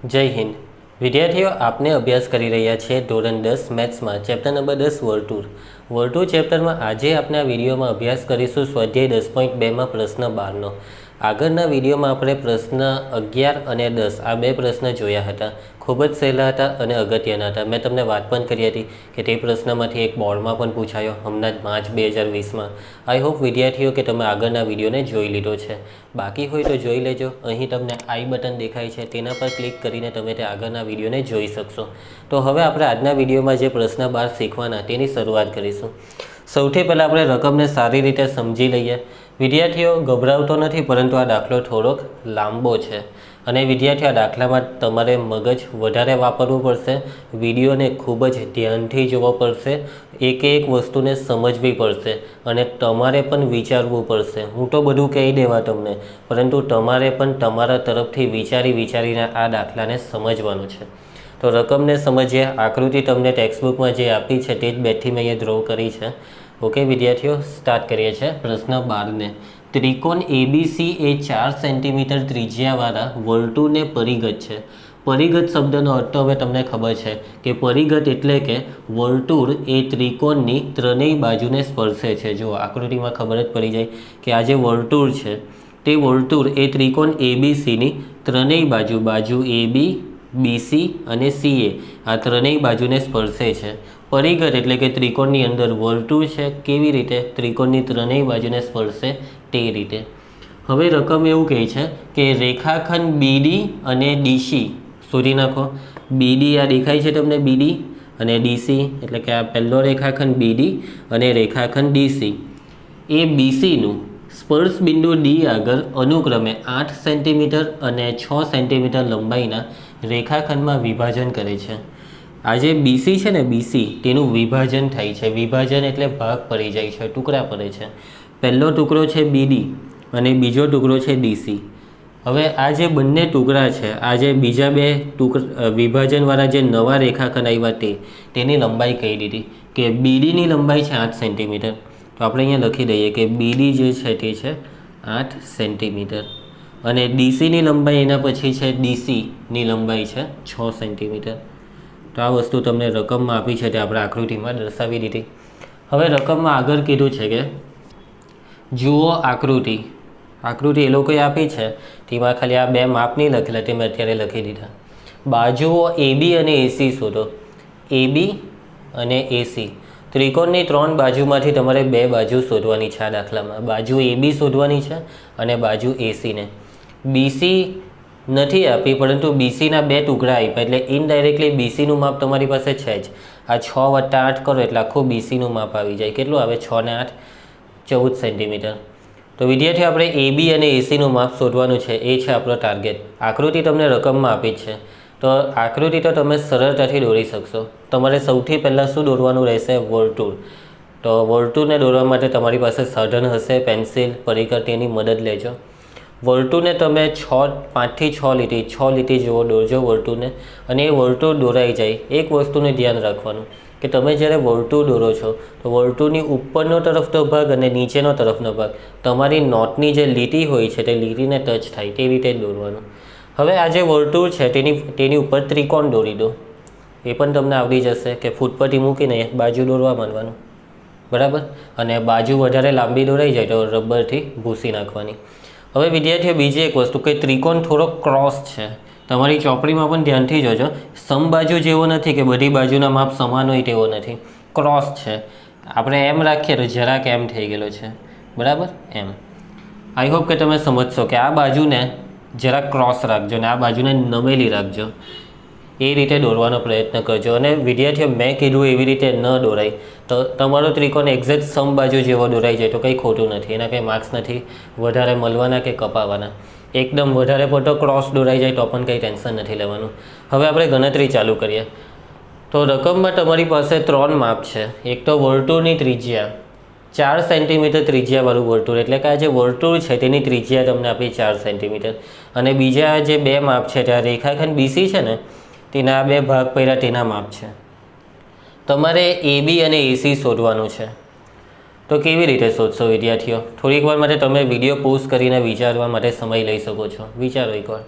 જય હિન્દ વિદ્યાર્થીઓ, આપને અભ્યાસ કરી રહ્યા છે ધોરણ 10 મેથ્સમાં ચેપ્ટર નંબર 10 વર્તુળ. વર્તુળ ચેપ્ટરમાં આજે આપણે આ વિડીયોમાં અભ્યાસ કરીશું સ્વાધ્યાય 10.2માં પ્રશ્ન 12નો. આગળના વિડીયોમાં આપણે પ્રશ્ન 11 અને 10 આ બે પ્રશ્ન જોયા હતા. ખૂબ જ સહેલા હતા અને અગત્યના હતા. મેં તમને વાત પણ કરી હતી કે તે પ્રશ્નમાંથી એક બોર્ડમાં પણ પૂછાયો હમણાં જ માર્ચ 2020માં. આઈ હોપ વિદ્યાર્થીઓ કે તમે આગળના વિડીયોને જોઈ લીધો છે. બાકી હોય તો જોઈ લેજો. અહીં તમને આઈ બટન દેખાય છે, તેના પર ક્લિક કરીને તમે તે આગળના વિડીયોને જોઈ શકશો. તો હવે આપણે આજના વિડીયોમાં જે પ્રશ્ન 12 શીખવાના તેની શરૂઆત કરીશું. સૌથી પહેલાં આપણે રકમને સારી રીતે સમજી લઈએ. વિદ્યાર્થીઓ, ગભરાવતો નથી, પરંતુ આ દાખલો થોડોક લાંબો છે અને વિદ્યાર્થીઓ આ દાખલામાં તમારે મગજ વધારે વાપરવું પડશે. વિડીયોને ખૂબ જ ધ્યાનથી જોવો પડશે, એક એક વસ્તુને સમજવી પડશે અને તમારે પણ વિચારવું પડશે. હું તો બધું કહી દેવા તમને, પરંતુ તમારે પણ તમારા તરફથી વિચારીને આ દાખલાને સમજવાનું છે. તો રકમને સમજીએ. આકૃતિ તમને ટેક્સ્ટબુકમાં જે આપી છે તે જ બેઠી મેં અહીંયા ડ્રો કરી છે. ઓકે વિદ્યાર્થીઓ, સ્ટાર્ટ કરીએ છીએ પ્રશ્ન 12ને. ત્રિકોણ એબીસી એ 4 સેન્ટીમીટર ત્રિજ્યાવાળા વર્તુળને પરિઘટ છે. પરિઘટ શબ્દનો અર્થ હવે તમને ખબર છે કે પરિઘટ એટલે કે વર્તુળ એ ત્રિકોણની ત્રણેય બાજુને સ્પર્શે છે. જો આકૃતિમાં ખબર જ પડી જાય કે આ જે વર્તુળ છે તે વર્તુળ એ ત્રિકોણ એબીસીની ત્રણેય બાજુ AB, BC અને CA આ ત્રણેય બાજુને સ્પર્શે છે. પરિઘટ એટલે કે ત્રિકોણની અંદર વર્તુળ છે. કેવી રીતે? ત્રિકોણની ત્રણેય બાજુને સ્પર્શે તે રીતે. હવે રકમ એવું કહે છે કે રેખાખંડ BD અને DC શોધી નાખો. BD આ દેખાય છે તમને, BD અને DC એટલે કે આ પહેલો રેખાખંડ BD અને રેખાખંડ DC એ BCનું સ્પર્શ બિંદુ D આગળ અનુક્રમે 8 સેન્ટીમીટર અને 6 સેન્ટીમીટર લંબાઈના રેખાખંડમાં વિભાજન કરે છે. આ જે BC છે ને, BC તેનું વિભાજન થાય છે. વિભાજન એટલે ભાગ પડી જાય છે, ટુકડા પડે છે. પહેલો ટુકડો છે BD અને બીજો ટુકડો છે DC. હવે આ જે બંને ટુકડા છે, આ જે બીજા બે વિભાજનવાળા જે નવા રેખાખંડ આવ્યા તેની લંબાઈ કહી દીધી કે BDની લંબાઈ છે 8 સેન્ટીમીટર. તો આપણે અહીંયા લખી દઈએ કે BD જે છે તે છે 8 સેન્ટીમીટર અને DCની લંબાઈ એના પછી છે DCની લંબાઈ છે 6 સેન્ટીમીટર. તો આ વસ્તુ તમને રકમમાં આપી છે તે આપણે આકૃતિમાં દર્શાવી દીધી. હવે રકમમાં આગળ કીધું છે કે જુઓ આકૃતિ. આકૃતિ એ લોકોએ આપી છે તેમાં ખાલી આ બે માપ નહીં લખેલા, તે મેં અત્યારે લખી દીધા. બાજુઓ AB અને AC શોધો. AB અને AC ત્રિકોણની 3 બાજુમાંથી તમારે 2 બાજુ શોધવાની છે. આ દાખલામાં બાજુ AB શોધવાની છે અને બાજુ AC ને. BC નથી આપી, પરંતુ BCના 2 ટુકડા આપ્યા એટલે ઇનડાયરેક્ટલી BCનું માપ તમારી પાસે છે જ. આ 6 + 8 કરો એટલે આખું BCનું માપ આવી જાય. કેટલું આવે? 6 ને 8 14 સેન્ટીમીટર. તો વિદ્યાર્થીઓ, આપણે AB અને ACનું માપ શોધવાનું છે. એ છે આપણો ટાર્ગેટ. આકૃતિ તમને રકમમાં આપી જ છે, તો આકૃતિ તો તમે સરળતાથી દોરી શકશો. તમારે સૌથી પહેલાં શું દોરવાનું રહેશે? વર્તુળ. તો વર્તુળને દોરવા માટે તમારી પાસે સાધન હશે, પેન્સિલ, પરિઘટ, તેની મદદ લેજો. વર્તુળને તમે 5 થી 6 લીટી જેવો દોરજો વર્તુળને. અને એ વર્તુળ દોરાઈ જાય, એક વસ્તુનું ધ્યાન રાખવાનું કે તમે જ્યારે વર્તુળ દોરો છો તો વર્તુળની ઉપરનો તરફનો ભાગ અને નીચેનો તરફનો ભાગ તમારી નોટની જે લીટી હોય છે તે લીટીને ટચ થાય તે રીતે દોરવાનું. હવે આ જે વર્તુળ છે તેની ઉપર ત્રિકોણ દોરી દો. એ પણ તમને આવડી જશે કે ફૂટપટ્ટી મૂકીને બાજુ દોરવા માંડવાનું, બરાબર. અને બાજુ વધારે લાંબી દોરાઈ જાય તો રબરથી ભૂસી નાખવાની. હવે વિદ્યાર્થીઓ, બીજી એક વસ્તુ કે ત્રિકોણ થોડો ક્રોસ છે. તમારી ચોપડીમાં પણ ધ્યાનથી જોજો. સમબાજુ જેવો નથી કે બધી બાજુના માપ સમાન હોય તેવો નથી. ક્રોસ છે. આપણે એમ રાખીએ તો જરાક એમ થઈ ગયેલો છે, બરાબર. એમ આઈ હોપ કે તમે સમજશો કે આ બાજુને જરાક ક્રોસ રાખજો અને આ બાજુને નમેલી રાખજો. એ રીતે દોરવાનો પ્રયત્ન કરજો. અને વિદ્યાર્થીઓ, મેં કીધું એવી રીતે ન દોરાય તો તમારો ત્રિકોણ એક્ઝેક્ટ સમબાજુ જેવો દોરાઈ જાય તો કંઈ ખોટું નથી. એના કંઈ માર્ક્સ નથી વધારે મળવાના કે કપાવાના. એકદમ વધારે પડતો ક્રોસ દોરાઈ જાય તો પણ કંઈ ટેન્શન નથી લેવાનું. હવે આપણે ગણતરી ચાલુ કરીએ. તો રકમમાં તમારી પાસે 3 માપ છે. એક તો વર્તુળની ત્રિજ્યા 4 સેન્ટીમીટર ત્રિજ્યાવાળું વર્તુળ, એટલે કે આ જે વર્તુળ છે તેની ત્રિજ્યા તમને આપી 4 સેન્ટીમીટર. અને બીજા જે 2 માપ છે ત્યાં રેખાખંડ BC છે ને તેના 2 ભાગ પડ્યા તેના માપ છે. તમારે AB અને AC શોધવાનું છે. તો કેવી રીતે શોધશો વિદ્યાર્થીઓ? થોડીક વાર માટે તમે વિડીયો પોઝ કરીને વિચારવા માટે સમય લઈ શકો છો. વિચારો એકવાર.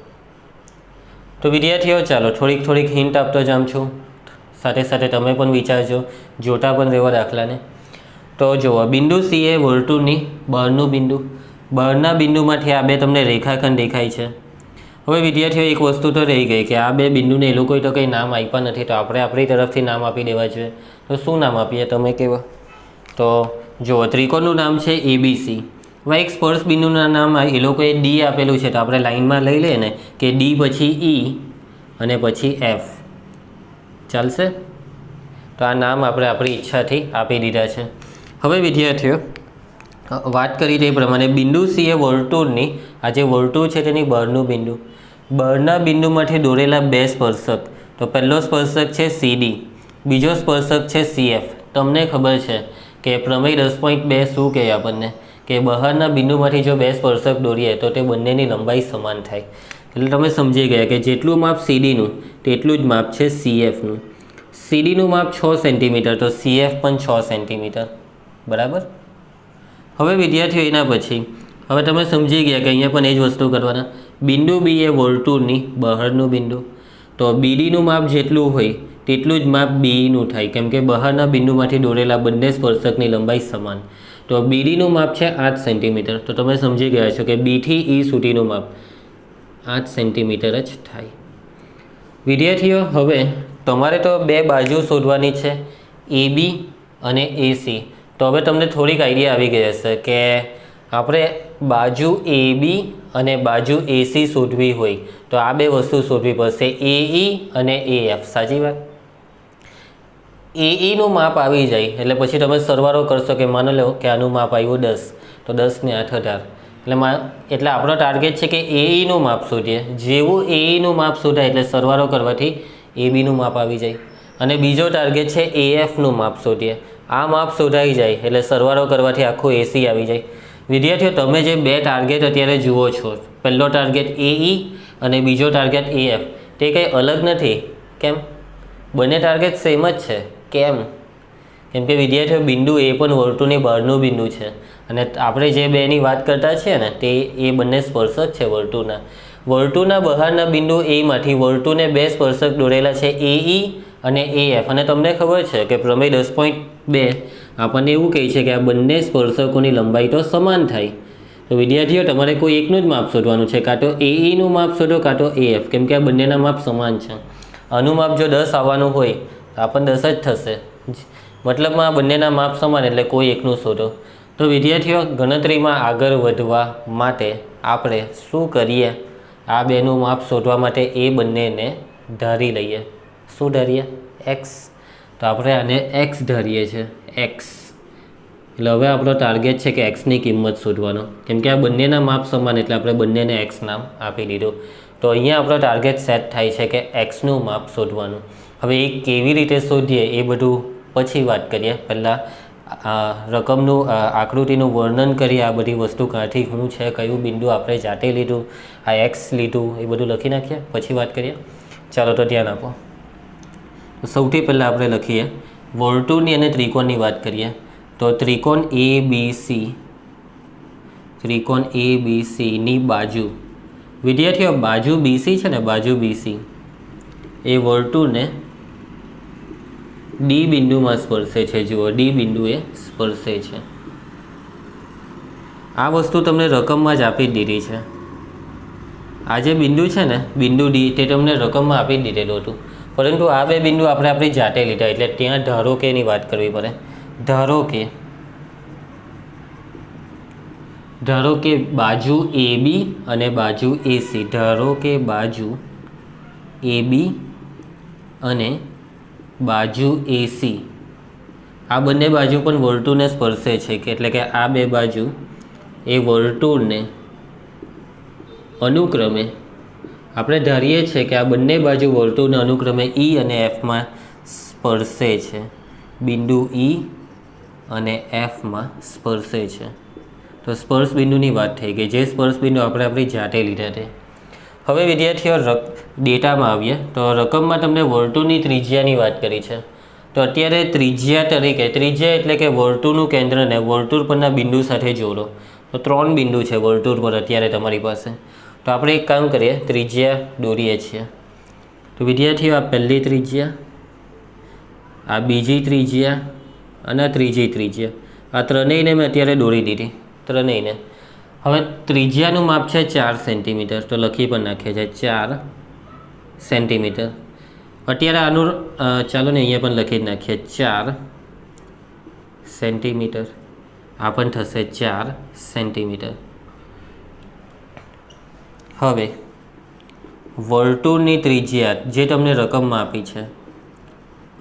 તો વિદ્યાર્થીઓ ચાલો થોડીક હિન્ટ આપતો જાઉં છું, સાથે સાથે તમે પણ વિચારજો, જોતા પણ રહેવા દાખલાને. તો જુઓ, બિંદુ સી એ વર્તુળની બહારનું બિંદુ, બહારના બિંદુમાંથી આ બે તમને રેખાખંડ દેખાય છે. હવે વિદ્યાર્થીઓ એક વસ્તુ તો રહી ગઈ કે આ બે બિંદુને એ લોકોએ તો કંઈ નામ આપ્યા નથી, તો આપણે આપણી તરફથી નામ આપી દેવા જોઈએ. તો શું નામ આપીએ તમે કહેવા? તો જુઓ, ત્રિકોણનું નામ છે ABC. હવે એક સ્પર્શ બિંદુના નામ એ લોકોએ ડી આપેલું છે, તો આપણે લાઇનમાં લઈ લઈએ ને કે ડી પછી E અને પછી F. ચાલશે? તો આ નામ આપણે આપણી ઈચ્છાથી આપી દીધા છે. હવે વિદ્યાર્થીઓ વાત કરી તે પ્રમાણે બિંદુ સી એ વર્તુળની, આ જે વર્તુળ છે તેની બહારનું બિંદુ, બહારના બિંદુમાંથી દોરેલા બે સ્પર્શક. તો પહેલો સ્પર્શક છે CD, બીજો સ્પર્શક છે CF. તમને ખબર છે કે પ્રમેય 10.2 શું કહે આપણને કે બહારના બિંદુમાંથી જો બે સ્પર્શક દોરીએ તો તે બંનેની લંબાઈ સમાન થાય. એટલે તમે સમજી ગયા કે જેટલું માપ CDનું તેટલું જ માપ છે CFનું. CDનું માપ 6 સેન્ટીમીટર, તો CF પણ 6 સેન્ટીમીટર. બરાબર? હવે વિદ્યાર્થીઓ એના પછી હવે તમે સમજી ગયા કે અહીંયા પણ એ જ વસ્તુ કરવાના. બિંદુ B એ વર્તુળની બહારનું બિંદુ, તો BDનું માપ જેટલું હોય તેટલું જ માપ BEનું થાય, કેમ કે બહારના બિંદુમાંથી દોરેલા બંને સ્પર્શકની લંબાઈ સમાન. તો BDનું માપ છે 8 સેન્ટીમીટર, તો તમે સમજી ગયા છો કે B થી E સુધીનું માપ 8 સેન્ટીમીટર જ થાય. વિદ્યાર્થીઓ હવે તમારે તો બે બાજુ શોધવાની છે, AB અને AC. તો હવે તમને થોડીક આઈડિયા આવી ગઈ હશે કે આપણે બાજુ AB અને બાજુ AC શોધવી હોય તો આ બે વસ્તુ શોધવી પડશે, AE અને AF. સાચી વાત? AEનું માપ આવી જાય એટલે પછી તમે સરવાળો કરશો કે માનો લો કે આનું માપ આવ્યું 10, તો 10 ને 8 18. એટલે આપણો ટાર્ગેટ છે કે AEનું માપ શોધીએ. જેવું AEનું માપ શોધાય એટલે સરવાળો કરવાથી ABનું માપ આવી જાય. અને બીજો ટાર્ગેટ છે AFનું માપ શોધીએ. આ માપ શોધાઈ જાય એટલે સરવાળો કરવાથી આખું AC આવી જાય. વિદ્યાર્થીઓ તમે જે બે ટાર્ગેટ અત્યારે જુઓ છો, પહેલો ટાર્ગેટ AE અને બીજો ટાર્ગેટ AF, તે કંઈ અલગ નથી. કેમ? બંને ટાર્ગેટ સેમ જ છે. કેમ? કેમ કે વિદ્યાર્થીઓ બિંદુ એ પણ વર્તુળની બહારનું બિંદુ છે અને આપણે જે બેની વાત કરતા છીએ ને તે એ બંને સ્પર્શક છે વર્તુળના. વર્તુળના બહારના બિંદુ એમાંથી વર્તુળને બે સ્પર્શક દોરેલા છે AE અને AF. અને તમને ખબર છે કે પ્રમેય 10.2 આપણને એવું કહે છે કે આ બંને સ્પર્શકોની લંબાઈ તો સમાન થાય. તો વિદ્યાર્થીઓ તમારે કોઈ એકનું જ માપ શોધવાનું છે, કાં તો AEનું માપ શોધો કાં તો AF, કેમ કે આ બંનેના માપ સમાન છે. આનું માપ જો 10 આવવાનું હોય તો આપણને 10 જ થશે, મતલબમાં આ બંનેના માપ સમાન એટલે કોઈ એકનું શોધો. તો વિદ્યાર્થીઓ ગણતરીમાં આગળ વધવા માટે આપણે શું કરીએ? આ બેનું માપ શોધવા માટે એ બંનેને ધારી લઈએ. શું ધારીએ? X. તો આપણે આને X ધારીએ છીએ, X. એટલે હવે આપણો ટાર્ગેટ છે કે Xની કિંમત શોધવાનો, કેમ કે આ બંનેના માપ સમાન એટલે આપણે બંનેને X નામ આપી દીધું. તો અહીંયા આપણો ટાર્ગેટ સેટ થાય છે કે Xનું માપ શોધવાનું. હવે એ કેવી રીતે શોધીએ એ બધું પછી વાત કરીએ. પહેલાં રકમનું આકૃતિનું વર્ણન કરીએ, આ બધી વસ્તુ ક્યાંથી શું છે, કયું બિંદુ આપણે જાતે લીધું, આ X લીધું, એ બધું લખી નાખીએ પછી વાત કરીએ. ચાલો તો ધ્યાન આપો. સૌથી પહેલાં આપણે લખીએ વર્તુળની અને ત્રિકોણની વાત કરીએ. તો ત્રિકોણ ABCની બાજુ, વિદ્યાર્થીઓ બાજુ BC છે ને, બાજુ BC એ વર્તુળને D બિંદુમાં સ્પર્શે છે. જુઓ, D બિંદુએ સ્પર્શે છે. આ વસ્તુ તમને રકમમાં જ આપી દીધી છે. આ જે બિંદુ છે ને, બિંદુ D, તે તમને રકમમાં આપી દીધેલું હતું, પરંતુ આ બે બિંદુ આપણે આપણી જાતે લીધા એટલે ત્યાં ધારો કે ની વાત કરવી પડે. ધારો કે બાજુ AB અને બાજુ AC. ધારો કે બાજુ AB અને બાજુ AC, આ બંને બાજુ પણ વર્તુળને સ્પર્શે છે, એટલે કે આ બે બાજુ એ વર્તુળને અનુક્રમે આપણે ધારીએ છીએ કે આ બંને બાજુ વર્તુળને અનુક્રમે E અને Fમાં સ્પર્શે છે. બિંદુ E અને Fમાં સ્પર્શે છે. તો સ્પર્શ બિંદુની વાત થઈ ગઈ, જે સ્પર્શ બિંદુ આપણે આપણી જાતે લીધા છે. હવે વિદ્યાર્થીઓ ડેટામાં આવીએ તો રકમમાં તમને વર્તુળની ત્રિજ્યાની વાત કરી છે. તો અત્યારે ત્રિજ્યા તરીકે, ત્રિજ્યા એટલે કે વર્તુળનું કેન્દ્રને વર્તુળ પરના બિંદુ સાથે જોડો. તો 3 બિંદુ છે વર્તુળ પર અત્યારે તમારી પાસે. તો આપણે એક કામ કરીએ, ત્રિજ્યા દોરીએ છીએ. તો વિદ્યાર્થીઓ, આ પહેલી ત્રિજ્યા, આ બીજી ત્રિજ્યા અને આ ત્રીજી ત્રિજ્યા, આ ત્રણેયને મેં અત્યારે દોરી દીધી, ત્રણેયને. હવે ત્રિજ્યાનું માપ છે 4 સેન્ટીમીટર, તો લખી પણ નાખીએ છે 4 સેન્ટીમીટર. અત્યારે આનું ચાલો ને અહીંયા પણ લખી જ નાખીએ 4 સેન્ટીમીટર. આ પણ થશે 4 સેન્ટીમીટર. હવે વર્તુળની ત્રિજ્યા જે તમને રકમમાં આપી છે,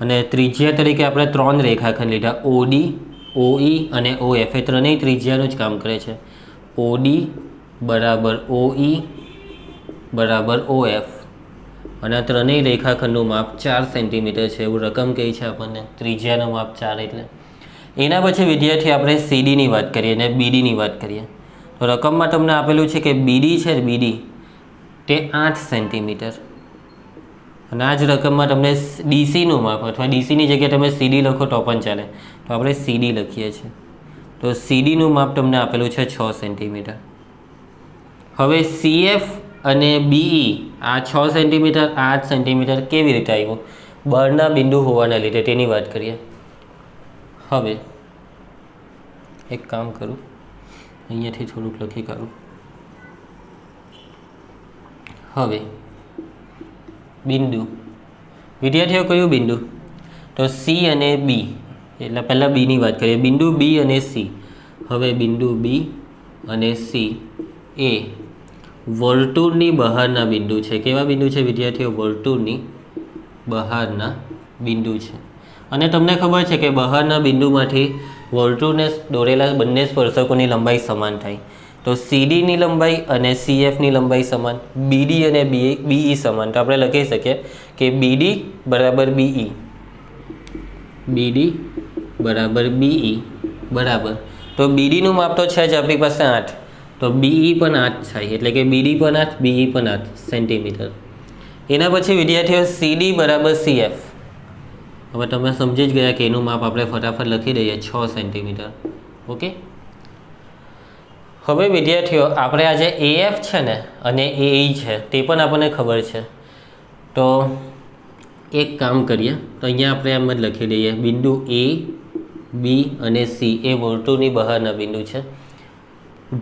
અને ત્રિજ્યા તરીકે આપણે 3 રેખાખંડ લીધા, OD, OE અને OF. એ ત્રણેય ત્રિજ્યાનું જ કામ કરે છે. OD બરાબર OE બરાબર OF, અને આ ત્રણેય રેખાખંડનું માપ 4 સેન્ટીમીટર છે એવું રકમ કહે છે આપણને. ત્રિજ્યાનું માપ 4 એટલે. એના પછી વિદ્યાર્થી આપણે CDની વાત કરીએ અને BDની વાત કરીએ. તો રકમમાં તમને આપેલું છે કે BD છે, BD તે 8 સેન્ટીમીટર, અને આ જ રકમમાં તમને DCનું માપ, અથવા DCની જગ્યાએ તમે CD લખો તો પણ ચાલે, તો આપણે CD લખીએ છીએ. તો CDનું માપ તમને આપેલું છે 6 સેન્ટીમીટર. હવે CF અને BE આ 6 સેન્ટીમીટર, 8 સેન્ટીમીટર કેવી રીતે આવ્યું? બળના બિંદુ હોવાના લીધે, તેની વાત કરીએ. હવે એક કામ કરું, અહીંયાથી થોડુંક લખી કાઢું. હવે બિંદુ, વિદ્યાર્થીઓ કયું બિંદુ? તો C અને B, એટલે પહેલાં Bની વાત કરીએ. બિંદુ B અને C. હવે બિંદુ B અને C એ વર્તુળની બહારના બિંદુ છે. કેવા બિંદુ છે વિદ્યાર્થીઓ? વર્તુળની બહારના બિંદુ છે. અને તમને ખબર છે કે બહારના બિંદુમાંથી વર્તુળને દોરેલા બંને સ્પર્શકોની લંબાઈ સમાન થાય. તો CDની લંબાઈ અને CFની લંબાઈ સમાન, BD અને BE સમાન. તો આપણે લખી શકીએ કે BD બરાબર BE, BD બરાબર BE બરાબર. તો BDનું માપ તો છે જ આપણી પાસે 8, તો BE પણ 8 થાય, એટલે કે BD પણ 8, BE પણ 8 સેન્ટીમીટર. એના પછી વિદ્યાર્થીઓ CD બરાબર CF. હવે તમે સમજી જ ગયા કે એનું માપ આપણે ફટાફટ લખી દઈએ 6 સેન્ટીમીટર. ઓકે. હવે વિદ્યાર્થીઓ, આપણે આજે AF છે ને અને AE છે તે પણ આપણને ખબર છે. તો એક કામ કરીએ, તો અહીંયા આપણે એમ જ લખી દઈએ, બિંદુ A, B અને C એ વર્તુળની બહારના બિંદુ છે.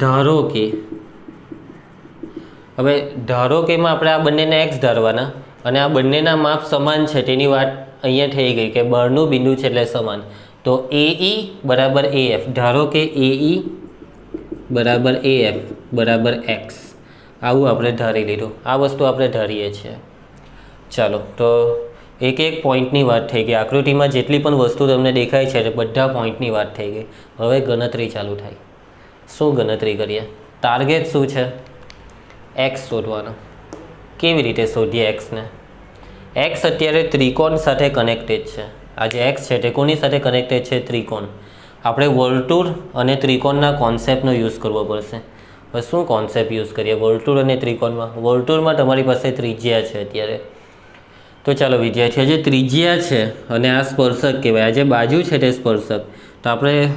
ધારો કે, હવે ધારો કે એમાં આપણે આ બંનેને X ધારવાના, અને આ બંનેના માપ સમાન છે તેની વાત અહીંયા થઈ ગઈ કે બળનું બિંદુ છે એટલે સમાન. તો AE બરાબર AF. ધારો કે AE બરાબર AF બરાબર X. આવું આપણે ધારી લીધું. આ વસ્તુ આપણે ધારીએ છીએ. ચાલો, તો એક એક પોઈન્ટની વાત થઈ ગઈ. આકૃતિમાં જેટલી પણ વસ્તુ તમને દેખાય છે તે બધા પોઈન્ટની વાત થઈ ગઈ. હવે ગણતરી ચાલુ થાય. શું ગણતરી કરીએ? ટાર્ગેટ શું છે? X શોધવાનો. કેવી રીતે શોધીએ Xને? X અત્યારે ત્રિકોણ સાથે કનેક્ટેડ છે. આ જે X છે તે કોની સાથે કનેક્ટેડ છે? ત્રિકોણ. આપણે વર્તુળ અને ત્રિકોણના કોન્સેપ્ટનો યુઝ કરવો પડશે. હવે શું કોન્સેપ્ટ યુઝ કરીએ વર્તુળ અને ત્રિકોણમાં? વર્તુળમાં તમારી પાસે ત્રિજ્યા છે અત્યારે. તો ચાલો વિદ્યાર્થીઓ, જે ત્રિજ્યા છે અને આ સ્પર્શક કહેવાય, આ જે બાજુ છે તે સ્પર્શક. તો આપણે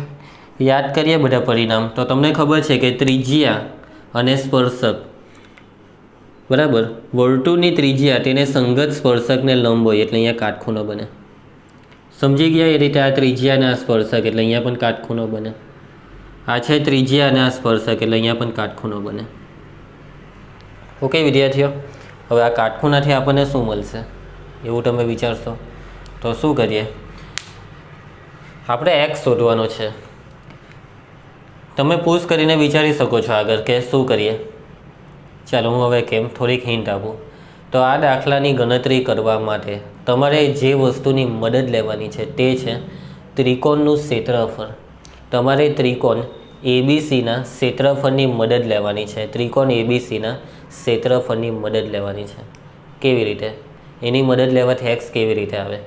યાદ કરીએ બધા પરિણામ. તો તમને ખબર છે કે ત્રિજ્યા અને સ્પર્શક બરાબર, વર્તુળની ત્રિજ્યા તેને સંગત સ્પર્શકને લંબ હોય એટલે અહીંયા કાટખૂણો બને. સમજી ગયા એ રીતે? આ ત્રિજ્યા અને આ સ્પર્શક એટલે અહીંયા પણ કાટખૂણો બને. આ છે ત્રિજ્યા અને આ સ્પર્શક એટલે અહીંયા પણ કાટખૂણો બને. ઓકે વિદ્યાર્થીઓ, હવે આ કાટખૂણાથી આપણને શું મળશે એવું તમે વિચારશો. તો શું કરીએ? આપણે X શોધવાનો છે. તમે પૂછ કરીને વિચારી શકો છો આગળ કે શું કરીએ. ચાલો હું હવે થોડીક હિન્ટ આપું. તો આ દાખલાની ગણતરી કરવા માટે તમારે જે વસ્તુની મદદ લેવાની છે તે છે ત્રિકોણનું ક્ષેત્રફળ. તમારે ત્રિકોણ ABCના ક્ષેત્રફળની મદદ લેવાની છે. ત્રિકોણ ABCના ક્ષેત્રફળની મદદ લેવાની છે. કેવી રીતે? એની મદદ લેવાથી X કેવી રીતે આવે?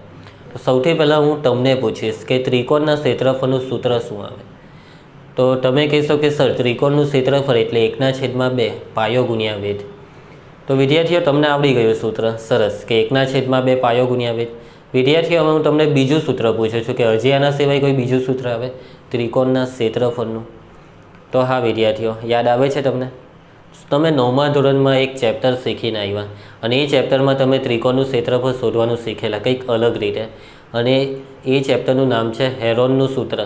તો સૌથી પહેલાં હું તમને પૂછીશ કે ત્રિકોણના ક્ષેત્રફળનું સૂત્ર શું આવે? તો તમે કહેશો કે સર ત્રિકોણનું ક્ષેત્રફળ એટલે 1/2 પાયો ગુણ્યા વેધ. તો વિદ્યાર્થીઓ, તમને આવડી ગયું સૂત્ર. સરસ, કે 1/2 પાયો ગુણ્યા વેધ. વિદ્યાર્થીઓ, હવે હું તમને બીજું સૂત્ર પૂછું છું કે હજી આના સિવાય કોઈ બીજું સૂત્ર આવે ત્રિકોણના ક્ષેત્રફળનું? તો હા વિદ્યાર્થીઓ, યાદ આવે છે તમને? તમે 9મા ધોરણમાં એક ચેપ્ટર શીખીને આવ્યા અને એ ચેપ્ટરમાં તમે ત્રિકોણનું ક્ષેત્રફળ શોધવાનું શીખેલા કંઈક અલગ રીતે, અને એ ચેપ્ટરનું નામ છે હેરોનનું સૂત્ર.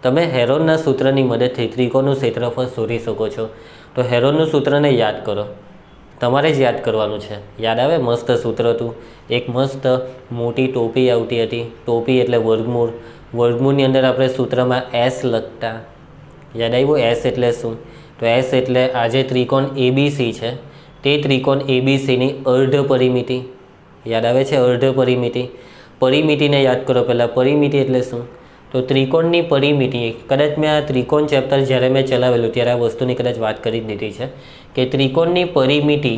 તમે હેરોનના સૂત્રની મદદથી ત્રિકોણનું ક્ષેત્રફળ શોધી શકો છો. તો હેરોનનું સૂત્રને યાદ કરો, તમારે જ યાદ કરવાનું છે. યાદ આવે? મસ્ત સૂત્ર હતું. એક મસ્ત મોટી ટોપી આવતી હતી. ટોપી એટલે વર્ગમૂળ. વર્ગમૂળની અંદર આપણે સૂત્રમાં એસ લખતા. યાદ આવ્યું? એસ એટલે શું? તો એસ એટલે આ જે ત્રિકોણ એબીસી છે તે ત્રિકોણ એબીસીની અર્ધ પરિમિતિ. યાદ આવે છે? અર્ધ પરિમિતિ. પરિમિતિને યાદ કરો પહેલાં. પરિમિતિ એટલે શું? તો ત્રિકોણની પરિમિતિ. કદાચ મેં આ ત્રિકોણ ચેપ્ટર જ્યારે મેં ચલાવેલું ત્યારે આ વસ્તુની કદાચ વાત કરી જ દીધી છે કે ત્રિકોણની પરિમિતિ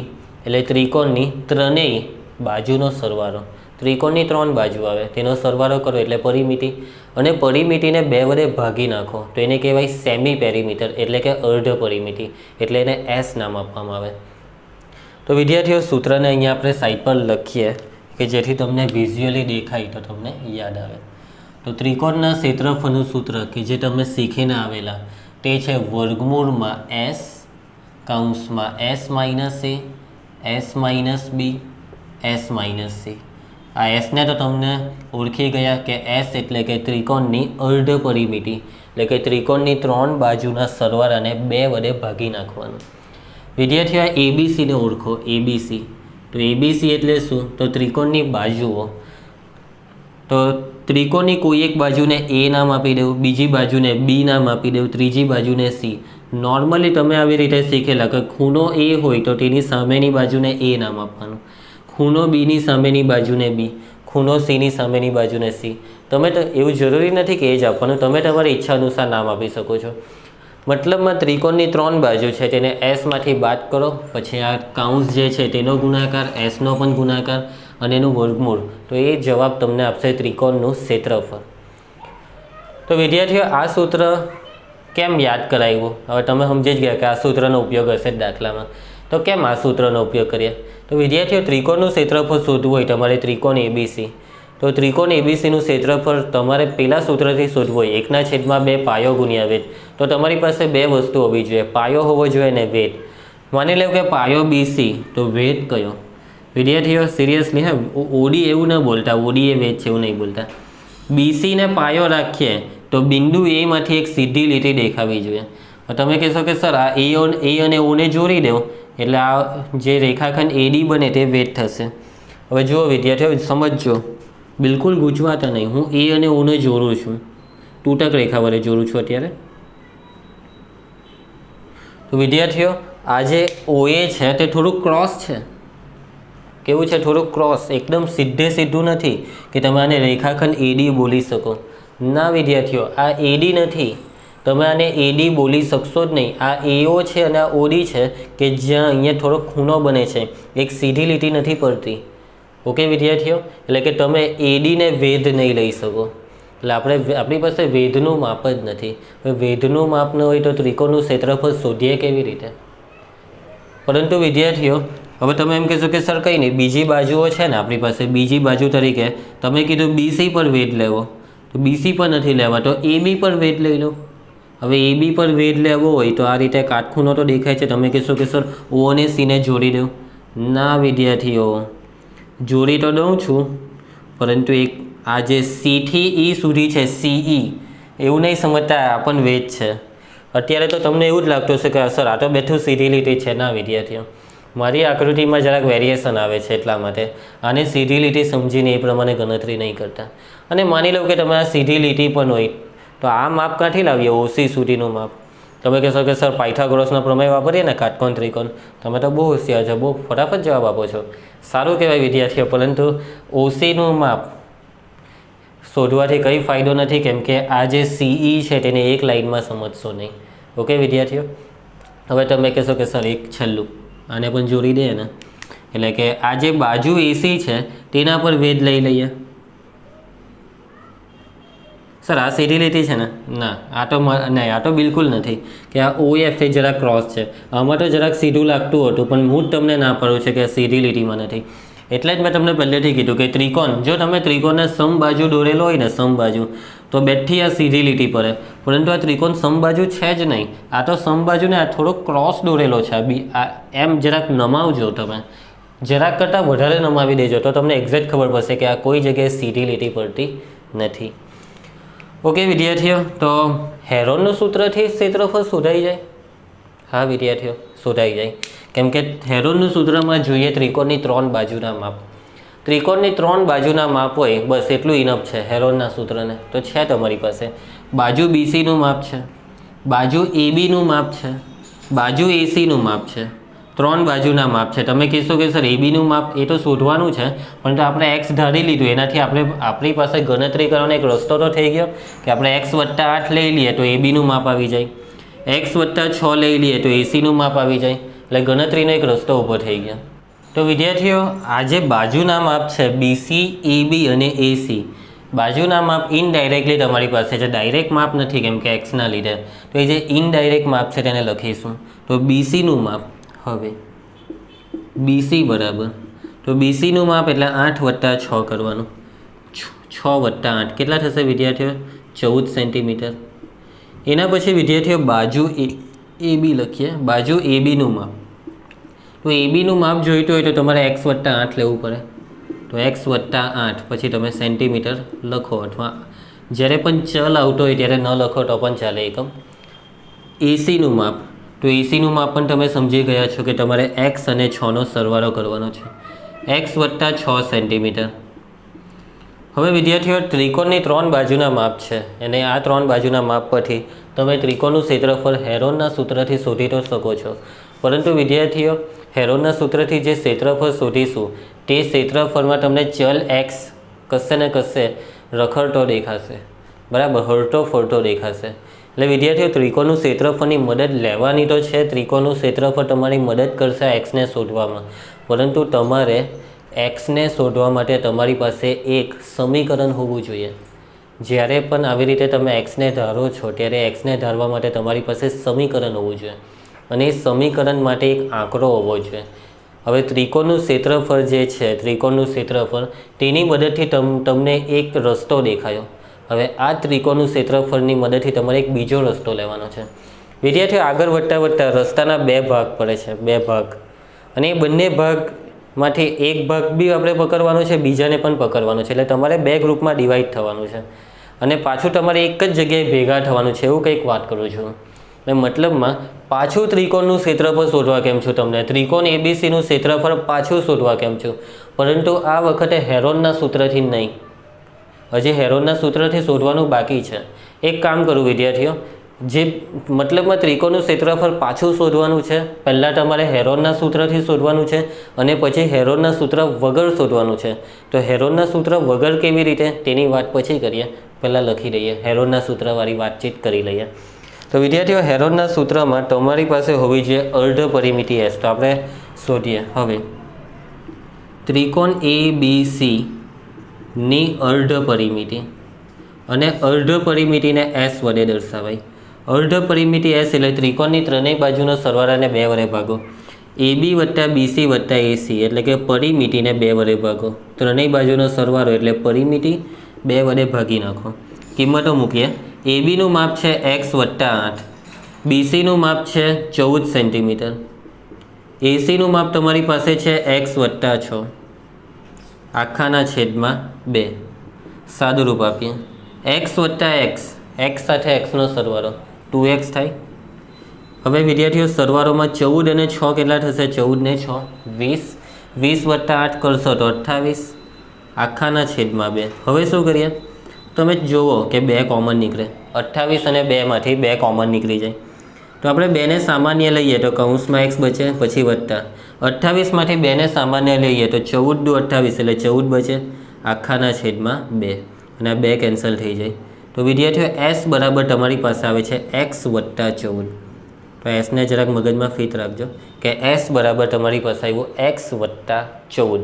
એટલે ત્રિકોણની ત્રણેય બાજુનો સરવાળો. ત્રિકોણની 3 બાજુ આવે તેનો સરવાળો કરો એટલે પરિમિતિ. અને પરિમિતિને 2 વડે ભાગી નાખો તો એને કહેવાય સેમી પેરીમીટર એટલે કે અર્ધ પરિમિતિ. એટલે એને એસ નામ આપવામાં આવે. તો વિદ્યાર્થીઓ, સૂત્રને અહીંયા આપણે સાઈડ પર લખીએ કે જેથી તમને વિઝ્યુઅલી દેખાય તો તમને યાદ આવે. તો ત્રિકોણના ક્ષેત્રફળનું સૂત્ર કે જે તમે શીખીને આવેલા તે છે વર્ગમૂળમાં એસ કૌંસમાં એસ માઇનસ એ, એસ માઇનસ બી, એસ માઇનસ સી. આ એસને તો તમને ઓળખી ગયા કે એસ એટલે કે ત્રિકોણની અર્ધ પરિમિતિ એટલે કે ત્રિકોણની 3 બાજુના સરવાળાને 2 વડે ભાગી નાખવાનું. વિદ્યાર્થીઓ, આ એબીસીને ઓળખો. એબીસી. તો એબીસી એટલે શું? તો ત્રિકોણની બાજુઓ. તો ત્રિકોણની કોઈ એક બાજુને એ નામ આપી દેવું, બીજી બાજુને બી નામ આપી દેવું, ત્રીજી બાજુને સી. નોર્મલી તમે આવી રીતે શીખેલા કે ખૂણો એ હોય તો તેની સામેની બાજુને એ નામ આપવાનું, ખૂણો બીની સામેની બાજુને બી, ખૂણો સીની સામેની બાજુને સી. તમે તો એવું જરૂરી નથી કે એ જ આપવાનું, તમે તમારી ઈચ્છા અનુસાર નામ આપી શકો છો. મતલબમાં ત્રિકોણની 3 બાજુ છે તેને એસમાંથી બાદ કરો, પછી આ કાઉન્સ જે છે તેનો ગુણાકાર, એસનો પણ ગુણાકાર અને એનું વર્ગમૂળ. તો એ જવાબ તમને આપશે ત્રિકોણનું ક્ષેત્રફળ. તો વિદ્યાર્થીઓ, આ સૂત્ર કેમ યાદ કરાવ્યું? હવે તમે સમજી જ ગયા કે આ સૂત્રનો ઉપયોગ હશે દાખલામાં. તો કેમ આ સૂત્રનો ઉપયોગ કરીએ? તો વિદ્યાર્થીઓ, ત્રિકોણનું ક્ષેત્રફળ શોધવું હોય તમારે ત્રિકોણ એબીસી. તો ત્રિકોણ એબીસીનું ક્ષેત્રફળ તમારે પેલા સૂત્રથી શોધવું હોય 1/2 પાયો ગુણ્યા વેધ. તો તમારી પાસે 2 વસ્તુ હોવી જોઈએ, પાયો હોવો જોઈએ અને વેધ. માની લો કે પાયો બીસી, તો વેધ કયો? વિદ્યાર્થીઓ, સિરિયસલી હા, ઓડી એવું ન બોલતા, ઓડી એ વેધ છે એવું નહીં બોલતા. બીસીને પાયો રાખીએ તો બિંદુ એમાંથી એક સીધી લીટી દેખાવી જોઈએ. તમે કહેશો કે સર આ એ અને ઓને જોડી દો એટલે આ જે રેખાખંડ એડી બને તે વેધ થશે. હવે જુઓ વિદ્યાર્થીઓ, સમજજો, બિલકુલ ગૂંચવાતા નહીં. હું એ અને ઓને જોડું છું, તૂટક રેખા વડે જોડું છું અત્યારે. તો વિદ્યાર્થીઓ, આ જે ઓએ છે તે થોડુંક ક્રોસ છે. કેવું છે? થોડુંક ક્રોસ. એકદમ સીધું નથી કે તમે આને રેખાખંડ એડી બોલી શકો. ના વિદ્યાર્થીઓ, આ એડી નથી. તમે આને એડી બોલી શકશો જ નહીં. આ એઓ છે અને આ ઓડી છે કે જ્યાં અહીંયા થોડો ખૂણો બને છે, એક સીધી લીટી નથી પડતી. ઓકે વિદ્યાર્થીઓ, એટલે કે તમે એડીને વેધ નહીં લઈ શકો. એટલે આપણી પાસે વેધનું માપ જ નથી. હવે વેધનું માપ ન હોય તો ત્રિકોણનું ક્ષેત્રફળ શોધીએ કેવી રીતે? પરંતુ વિદ્યાર્થીઓ, હવે તમે એમ કહેશો કે સર કંઈ નહીં, બીજી બાજુઓ છે ને આપણી પાસે, બીજી બાજુ તરીકે તમે કીધું બીસી પર વેધ લેવો, તો બીસી પર નથી લેવા તો એબી પર વેધ લઈ લો. હવે એબી પર વેધ લેવો હોય તો આ રીતે કાટખૂણો તો દેખાય છે. તમે કહેશો કે સર ઓ અને સીને જોડી દો. ના વિદ્યાર્થીઓ, જોડી તો દઉં છું, પરંતુ એક આ જે સીથી ઈ સુધી છે, સીઈ, એવું નહીં સમજતા આ પણ વેધ છે. અત્યારે તો તમને એવું જ લાગતું હશે કે સર આ તો બેઠું સીધી લીટી છે. ના વિદ્યાર્થીઓ, મારી આકૃતિમાં જરાક વેરિએશન આવે છે એટલા માટે આને સીધી લીટી સમજીને એ પ્રમાણે ગણતરી નહીં કરતા. અને માની લો કે તમે આ સીધી લીટી પણ હોય તો આ માપ ક્યાંથી લાવીએ? ઓસી સુધીનું માપ. તમે કહેશો કે સર પાયથાગોરસનો પ્રમેય વાપરીએ ને કાટકોણ ત્રિકોણ. તમે તો બહુ હોશિયાર છો, બહુ ફટાફટ જવાબ આપો છો. સારું કહેવાય વિદ્યાર્થીઓ, પરંતુ ઓસીનું માપ શોધવાથી કંઈ ફાયદો નથી, કેમ કે આ જે સીઈ છે તેને એક લાઇનમાં સમજશો નહીં. ઓકે વિદ્યાર્થીઓ, હવે તમે કહેશો કે સર એક છેલ્લું આને પણ જોડી દે ને, એટલે કે આ જે બાજુ એસી છે તેના પર વેધ લઈ લઈએ. સર આ સીધી લીટી છે ને? ના, આ તો નહીં, આ તો બિલકુલ નથી કે આ ઓએફ એ જરાક ક્રોસ છે. આમાં તો જરાક સીધું લાગતું હતું, પણ હું જ તમને ના પાડું છે કે સીધી લીટીમાં નથી. એટલે જ મેં તમને પહેલેથી કીધું કે ત્રિકોણ, જો તમે ત્રિકોણને સમબાજુ દોરેલો હોય ને, સમબાજુ, તો બેઠી આ સીધી લીટી પડે, પરંતુ આ ત્રિકોણ સમબાજુ છે જ નહીં. આ તો સમબાજુ ને આ થોડો ક્રોસ દોરેલો છે. આ એમ જરાક નમાવજો, તમે જરાક કરતાં વધારે નમાવી દેજો તો તમને એક્ઝેક્ટ ખબર પડશે કે આ કોઈ જગ્યાએ સીધી લીટી પડતી નથી. ઓકે વિદ્યાર્થીઓ, તો હેરોનનું સૂત્રથી ક્ષેત્રફળ શોધાઈ જાય. હા વિદ્યાર્થીઓ, શોધાઈ જાય. કેમ કે હેરોનનું સૂત્રમાં જોઈએ ત્રિકોણની 3 બાજુના માપ. ત્રિકોણની 3 બાજુના માપ હોય બસ એટલું ઇનફ છે હેરોનના સૂત્રને. તો છે તમારી પાસે બાજુ BCનું માપ છે, બાજુ ABનું માપ છે, બાજુ ACનું માપ છે. 3 બાજુના માપ છે. તમે કહેશો કે સર ABનું માપ એ તો શોધવાનું છે, પરંતુ આપણે x ધારી લીધું, એનાથી આપણી પાસે ગણતરી કરવાનો એક રસ્તો તો થઈ ગયો કે આપણે x + 8 લઈ લઈએ તો ABનું માપ આવી જાય, x + 6 લઈ લઈએ તો ACનું માપ આવી જાય. એટલે ગણતરીનો એક રસ્તો ઊભો થઈ ગયો. તો વિદ્યાર્થીઓ, આ જે બાજુના માપ છે BC, AB અને AC, બાજુના માપ ઇનડાયરેક્ટલી તમારી પાસે છે, ડાયરેક્ટ માપ નથી કેમ કે x ના લીધે. તો એ જે ઇનડાયરેક્ટ માપ છે તેને લખીશું. તો BCનું માપ, હવે BC બરાબર, તો BCનું માપ એટલે 8 + 6 કરવાનું. 6 + 8 કેટલા થશે વિદ્યાર્થીઓ? 14 સેન્ટીમીટર. એના પછી વિદ્યાર્થીઓ બાજુ AB લખીએ. બાજુ ABનું માપ, તો ABનું માપ જોઈતું હોય તો તમારે x + 8 લેવું પડે. તો x + 8 પછી તમે સેન્ટીમીટર લખો, અથવા જ્યારે પણ ચલ આવતો હોય ત્યારે ન લખો તો પણ ચાલે એકમ. ACનું માપ, તો ACનું માપ પણ તમે સમજી ગયા છો કે તમારે x અને 6નો સરવાળો કરવાનો છે. x + 6 centimetre. હવે વિદ્યાર્થીઓ, ત્રિકોણની 3 બાજુના માપ છે અને આ 3 બાજુના માપ પરથી તમે ત્રિકોણનું ક્ષેત્રફળ હેરોનના સૂત્રથી શોધી તો શકો છો. પરંતુ વિદ્યાર્થીઓ, હેરોનના સૂત્રથી જે ક્ષેત્રફળ શોધીશું તે ક્ષેત્રફળમાં તમને ચલ x કશે ને કશે રખડતો દેખાશે, બરાબર, હરતો ફરતો દેખાશે. એટલે વિદ્યાર્થીઓ, ત્રિકોણનું ક્ષેત્રફળની મદદ લેવાની તો છે. ત્રિકોણનું ક્ષેત્રફળ તમારી મદદ કરશે xને શોધવામાં, પરંતુ તમારે xને શોધવા માટે તમારી પાસે એક સમીકરણ હોવું જોઈએ. જ્યારે પણ આવી રીતે તમે xને ધારો છો ત્યારે xને ધારવા માટે તમારી પાસે સમીકરણ હોવું જોઈએ, અને એ સમીકરણ માટે એક આંકડો હોવો જોઈએ. હવે ત્રિકોણનું ક્ષેત્રફળ જે છે, ત્રિકોણનું ક્ષેત્રફળ, તેની મદદથી તમને એક રસ્તો દેખાયો. હવે આ ત્રિકોણનું ક્ષેત્રફળની મદદથી તમારે એક બીજો રસ્તો લેવાનો છે. વિદ્યાર્થીઓ, આગળ વધતા રસ્તાના 2 ભાગ પડે છે, 2 ભાગ, અને એ બંને ભાગમાંથી એક ભાગ બી આપણે પકડવાનો છે, બીજાને પણ પકડવાનો છે. એટલે તમારે 2 ગ્રુપમાં ડિવાઈડ થવાનું છે અને પાછું તમારે એક જ જગ્યાએ ભેગા થવાનું છે. એવું કંઈક વાત કરું છું. એટલે મતલબમાં પાછું ત્રિકોણનું ક્ષેત્રફળ શોધવા કેમ છું તમને, ત્રિકોણ ABCનું ક્ષેત્રફળ પાછું શોધવા કેમ છું, પરંતુ આ વખતે હેરોનના સૂત્રથી નહીં. હજી હેરોનના સૂત્રથી શોધવાનું બાકી છે. એક કામ કરું વિદ્યાર્થીઓ, જે મતલબમાં ત્રિકોણનું ક્ષેત્રફળ પાછું શોધવાનું છે, પહેલાં તમારે હેરોનના સૂત્રથી શોધવાનું છે અને પછી હેરોનના સૂત્ર વગર શોધવાનું છે. તો હેરોનના સૂત્ર વગર કેવી રીતે તેની વાત પછી કરીએ, પહેલાં લખી દઈએ, હેરોનના સૂત્રવાળી વાતચીત કરી લઈએ. તો વિદ્યાર્થીઓ, હેરોનના સૂત્રમાં તમારી પાસે હોવી જોઈએ અર્ધ પરિમિતિ s. તો આપણે શોધીએ. હવે ત્રિકોણ ABC ની અર્ધ પરિમિતિ, અને અર્ધ પરિમિતિને s વડે દર્શાવાય. અર્ધ પરિમિતિ s એટલે ત્રિકોણની 3 બાજુનો સરવાળાને 2 વડે ભાગો. AB + BC + AC એટલે કે પરિમિતિને 2 વડે ભાગો. 3 બાજુનો સરવાળો એટલે પરિમિતિ 2 વડે ભાગી નાખો. કિંમતો મૂકીએ. ABનું માપ છે x + 8, BCનું માપ છે 14 સેન્ટીમીટર, ACનું માપ તમારી પાસે છે x + 6 આખાના છેદમાં 2. સાદુરૂપ આપીએ. x + x, x સાથે xનો સરવાળો 2x થાય. હવે વિદ્યાર્થીઓ, સરવાળોમાં 14 અને 6 કેટલા થશે? 14 ને 6 20, 20 + 8 કરશો તો 28 આખાના છેદમાં 2. હવે શું કરીએ? તમે જુઓ કે 2 કોમન નીકળે. 28 અને 2માંથી 2 કોમન નીકળી જાય. તો આપણે 2ને સામાન્ય લઈએ તો કૌંસમાં x બચે, પછી વત્તા 28માંથી 2ને સામાન્ય લઈએ તો 14 દુ 28 એટલે 14 બચે આખાના છેદમાં 2, અને આ 2 કેન્સલ થઈ જાય. તો વિદ્યાર્થીઓ, s બરાબર તમારી પાસે આવે છે x + 14. તો એસને જરાક મગજમાં ફિટ રાખજો કે s બરાબર તમારી પાસે આવ્યું x + 14.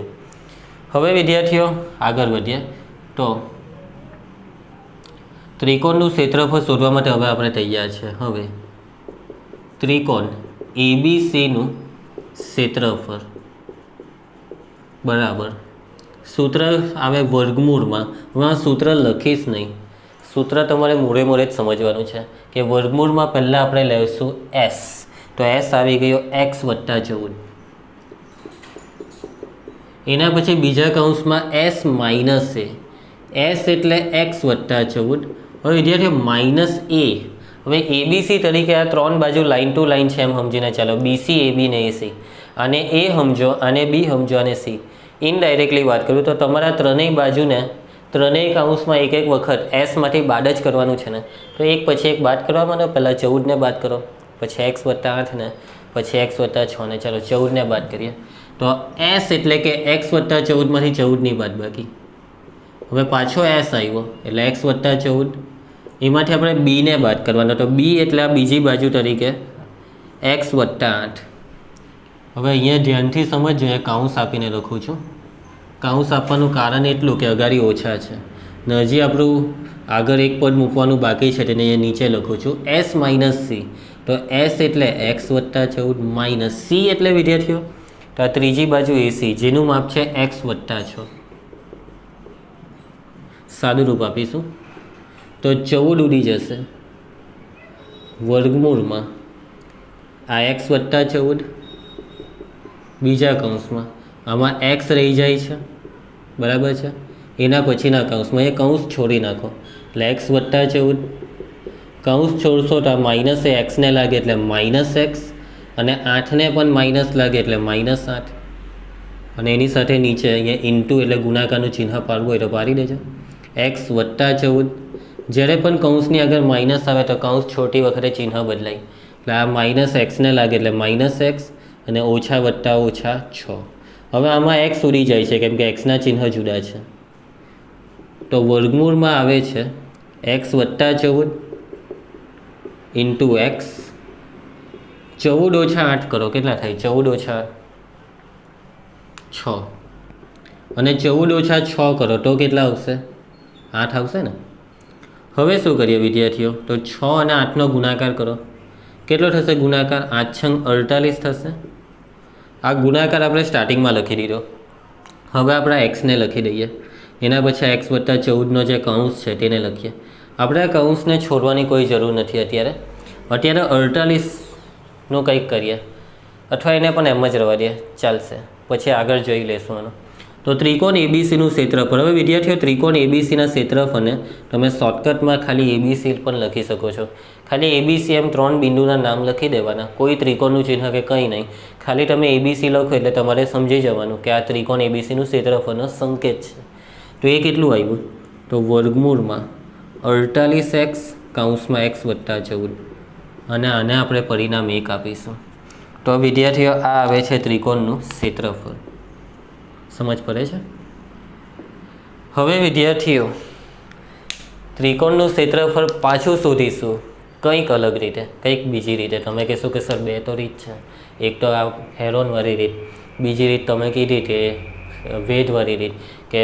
હવે વિદ્યાર્થીઓ, આગળ વધીએ. તો ત્રિકોણનું ક્ષેત્રફળ શોધવા માટે હવે આપણે તૈયાર છે. હવે ત્રિકોણ ABCનું ક્ષેત્રફળ બરાબર, સૂત્ર આવે વર્ગમૂળમાં. હું આ સૂત્ર લખીશ નહીં, સૂત્ર તમારે મોડે જ સમજવાનું છે કે વર્ગમૂળમાં પહેલાં આપણે લઈશું એસ, તો એસ આવી ગયો એક્સ વત્તા 14. એના પછી બીજા કૌંસમાં એસ માઇનસ એ, એસ એટલે એક્સ વત્તા 14. હવે વિદ્યાર્થીઓ માઇનસ એ, હવે એબીસી તરીકે આ ત્રણ બાજુ લાઇન ટુ લાઇન છે એમ સમજીને ચાલો, બીસી એબી ને એસી, અને એ સમજો, અને બી સમજો, અને સી. ઇનડાયરેક્ટલી વાત કરું તો તમારા ત્રણેય બાજુને ત્રણેય કૌંસમાં એક એક વખત એસમાંથી બાદ જ કરવાનું છે ને, તો એક પછી એક બાદ કરવામાં, ને પહેલાં 14ને બાદ કરો, પછી એક્સ વત્તા 8 ને પછી એક્સ વત્તા 6 ને, ચાલો 14ને બાદ કરીએ. તો એસ એટલે કે એક્સ વત્તા 14માંથી 14ની બાદ બાકી, હવે પાછો એસ આવ્યો એટલે એક્સ વત્તા 14, એમાંથી આપણે બીને બાદ કરવાનો, તો બી એટલે આ બીજી બાજુ તરીકે એક્સ વત્તા 8. હવે અહીંયા ધ્યાનથી સમજજો, એ કાઉન્સ આપીને લખું છું. કાઉન્સ આપવાનું કારણ એટલું કે અગાડી ઓછા છે ને હજી આપણું આગળ એક પદ મૂકવાનું બાકી છે, તેને અહીંયા નીચે લખું છું એસ માઇનસ સી. તો એસ એટલે એક્સ વત્તા 14 માઇનસ સી એટલે વિદ્યાર્થીઓ તો આ ત્રીજી બાજુ એસી, જેનું માપ છે એક્સ વત્તા 6. સાદું રૂપ આપીશું તો 14 ઉડી જશે વર્ગમૂળમાં આ એક્સ વત્તા 14, બીજા કૌંસમાં આમાં એક્સ રહી જાય છે, બરાબર છે. એના પછીના કૌંસમાં એ કૌંસ છોડી નાખો એટલે એક્સ વત્તા 14, કૌંસ છોડશો તો આ માઇનસ એ એક્સને લાગે એટલે માઇનસ એક્સ, અને 8ને પણ માઇનસ લાગે એટલે માઇનસ 8, અને એની સાથે નીચે અહીંયા ઇન્ટુ એટલે ગુણાકારનું ચિહ્ન પાડવું હોય તો પાડી દેજો. એક્સ વત્તા 14, જ્યારે પણ કૌંસની આગળ માઇનસ આવે તો કૌંસ છોડતી વખતે ચિહ્ન બદલાય, એટલે આ માઇનસ એક્સને લાગે એટલે માઇનસ એક્સ, અને ઓછા વત્તા ઓછા 6. હવે આમાં એક્સ ઉડી જાય છે કેમ કે એક્સના ચિહ્ન જુદા છે, તો વર્ગમૂળમાં આવે છે એક્સ વત્તા 14 ઇન્ટુ એક્સ. 14 ઓછા 8 કરો, કેટલા થાય? 14 ઓછા 6, અને 14 ઓછા 6 કરો તો કેટલા આવશે? 8 આવશે ને. હવે શું કરીએ વિદ્યાર્થીઓ, તો 6 અને 8નો ગુણાકાર કરો, કેટલો થશે ગુણાકાર? 8 છંગ 48 થશે. આ ગુણાકાર આપણે સ્ટાર્ટિંગમાં લખી દીધો. હવે આપણે એક્સને લખી દઈએ, એના પછી એક્સ વત્તા 14નો જે કૌંસ છે તેને લખીએ. આપણે આ કૌંસને છોડવાની કોઈ જરૂર નથી અત્યારે 48નું કંઈક કરીએ, અથવા એને પણ એમ જ રહેવા દે ચાલશે, પછી આગળ જોઈ લેશું આનો. તો ત્રિકોણ એબીસીનું ક્ષેત્રફળ. હવે વિદ્યાર્થીઓ ત્રિકોણ એબીસીના ક્ષેત્રફળને તમે શોર્ટકટમાં ખાલી એબીસી પણ લખી શકો છો. ખાલી એબીસી એમ 3 બિંદુના નામ લખી દેવાના, કોઈ ત્રિકોણનું ચિહ્ન કે કંઈ નહીં, ખાલી તમે એબીસી લખો એટલે તમારે સમજી જવાનું કે આ ત્રિકોણ એબીસીનું ક્ષેત્રફળનો સંકેત છે. તો એ કેટલું આવ્યું? તો વર્ગમૂળમાં 48x કૌંસમાં એક્સ વત્તા 14, અને આને આપણે પરિણામ 1 આપીશું. તો વિદ્યાર્થીઓ આ આવે છે ત્રિકોણનું ક્ષેત્રફળ. સમજ પડે છે? હવે વિદ્યાર્થીઓ ત્રિકોણનું ક્ષેત્રફળ પાછું શોધીશું કંઈક અલગ રીતે, કંઈક બીજી રીતે. તમે કહેશો કે સર બે તો રીત છે, એક તો આ હેરોનવાળી રીત, બીજી રીત તમે કીધી કે વેધવાળી રીત, કે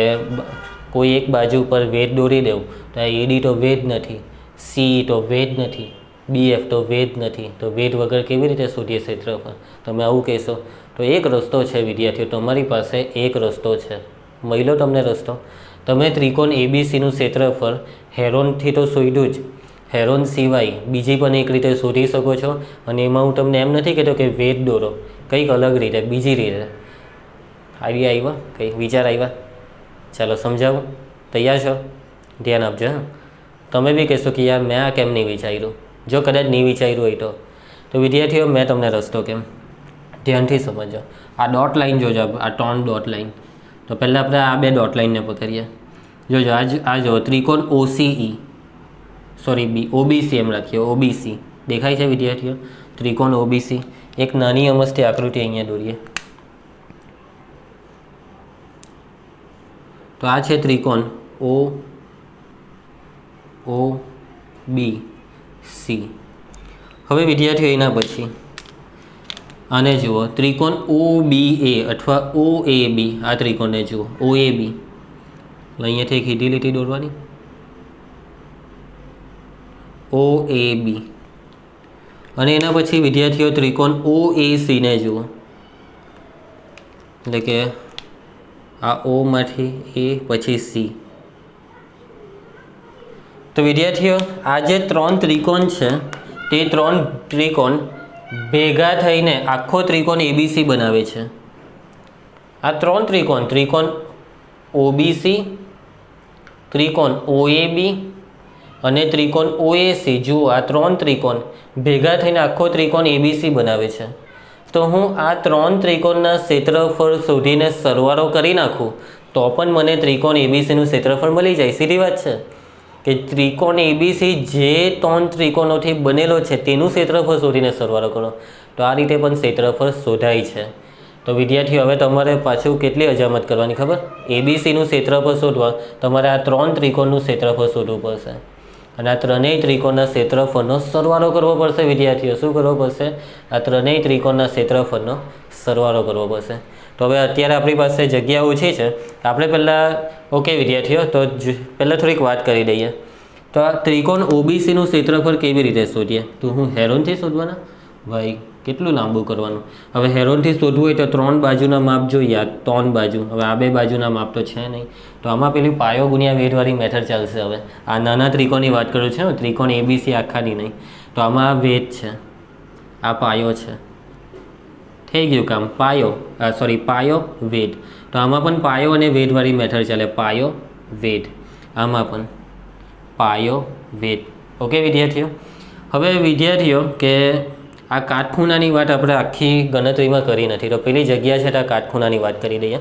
કોઈ એક બાજુ પર વેધ દોરી દેવું તો આ એડી તો વેધ નથી, સી તો વેધ નથી, બીએફ તો વેધ નથી, તો વેધ વગર કેવી રીતે શોધીએ ક્ષેત્રફળ? તમે આવું કહેશો. તો એક રસ્તો છે વિદ્યાર્થીઓ, તમારી પાસે એક રસ્તો છે, મળ્યો તમને રસ્તો. તમે ત્રિકોણ એબીસીનું ક્ષેત્રફળ હેરોનથી તો શોધ્યું જ, હેરોન સિવાય બીજી પણ એક રીતે શોધી શકો છો. અને એમાં હું તમને એમ નથી કહેતો કે વેધ દોરો, કંઈક અલગ રીતે, બીજી રીતે. આઈડિયા આવ્યા? કંઈક વિચાર આવ્યા? ચાલો સમજાવું. તૈયાર છો? ધ્યાન આપજો. હા, તમે બી કહેશો કે યાર મેં આ કેમ નહીં વિચાર્યું. જો કદાચ નહીં વિચાર્યું હોય તો વિદ્યાર્થીઓ મેં તમને રસ્તો કેમ, ધ્યાનથી સમજો. આ ડોટ લાઈન જોજો, આ 3 ડોટ લાઈન. તો પહેલાં આપણે આ 2 ડોટ લાઈનને પકડીએ. જોજો આ જો ત્રિકોણ ઓસીઈ, સોરી ઓબીસી એમ રાખીએ, ઓબીસી દેખાય છે વિદ્યાર્થીઓ? ત્રિકોણ ઓબીસી. એક નાની અમસ્તી આકૃતિ અહીંયા દોરીએ. તો આ છે ત્રિકોણ ઓ બી સી. હવે વિદ્યાર્થીઓ એના પછી આને જુઓ, ત્રિકોણ ઓ બી એ અથવા ઓ એ બી. આ ત્રિકોણને જુઓ ઓ એ બી, અહીંયાથી એક સીધી લીટી દોરવાની, ઓ એ બી. અને એના પછી વિદ્યાર્થીઓ ત્રિકોણ ઓ એ સીને જુઓ, એટલે કે આ ઓમાંથી એ પછી સી, તો વિદ્યાર્થીઓ આ જે 3 ત્રિકોણ છે તે 3 ત્રિકોણ ભેગા થઈને આખો ત્રિકોણ એબીસી બનાવે છે. આ 3 ત્રિકોણ ઓબીસી, ત્રિકોણ ઓએબી અને ત્રિકોણ ઓએસી, જુઓ આ 3 ત્રિકોણ ભેગા થઈને આખો ત્રિકોણ એબીસી બનાવે છે. તો હું આ 3 ત્રિકોણના ક્ષેત્રફળ શોધીને સરવાળો કરી નાખું તો પણ મને ત્રિકોણ એબીસીનું ક્ષેત્રફળ મળી જાય. સીધી વાત છે કે ત્રિકોણ એબીસી જે 3 ત્રિકોણોથી બનેલો છે તેનું ક્ષેત્રફળ શોધીને સરવાળો કરો તો આ રીતે પણ ક્ષેત્રફળ શોધાય છે. તો વિદ્યાર્થીઓ હવે તમારે પાછું કેટલી અજામત કરવાની ખબર? એબીસીનું ક્ષેત્રફળ શોધવા તમારે આ 3 ત્રિકોણનું ક્ષેત્રફળ શોધવું પડશે અને આ ત્રણેય ત્રિકોણના ક્ષેત્રફળનો સરવાળો કરવો પડશે. વિદ્યાર્થીઓ શું કરવો પડશે? આ ત્રણેય ત્રિકોણના ક્ષેત્રફળનો સરવાળો કરવો પડશે. તો હવે અત્યારે આપણી પાસે જગ્યા ઓછી છે, આપણે પહેલાં ઓકે વિદ્યાર્થીઓ, તો પહેલાં થોડીક વાત કરી દઈએ. તો આ ત્રિકોણ ઓબીસીનું ક્ષેત્રફળ કેવી રીતે શોધીએ? તો હું હેરોનથી શોધવાના? ભાઈ કેટલું લાંબુ કરવાનું. હવે હેરોનથી શોધવું હોય તો 3 બાજુના માપ જોઈએ. આ 3 બાજુ, હવે આ 2 બાજુના માપ તો છે નહીં, તો આમાં પેલી પાયો ગુણ્યા વેધવાળી મેથડ ચાલશે. હવે આ નાના ત્રિકોણની વાત કરું છું, ત્રિકોણ એબીસી આખાની નહીં. તો આમાં આ વેધ છે, આ પાયો છે, થઈ ગયું કામ. પાયો વેધ. તો આમાં પણ પાયો અને વેધવાળી મેથડ ચાલે. પાયો વેધ, આમાં પણ પાયો વેધ. ઓકે વિદ્યાર્થીઓ, હવે વિદ્યાર્થીઓ કે આ કાટખૂણાની વાત આપણે આખી ગણતરીમાં કરી નથી, તો પેલી જગ્યા છે તો આ કાટખૂણાની વાત કરી દઈએ.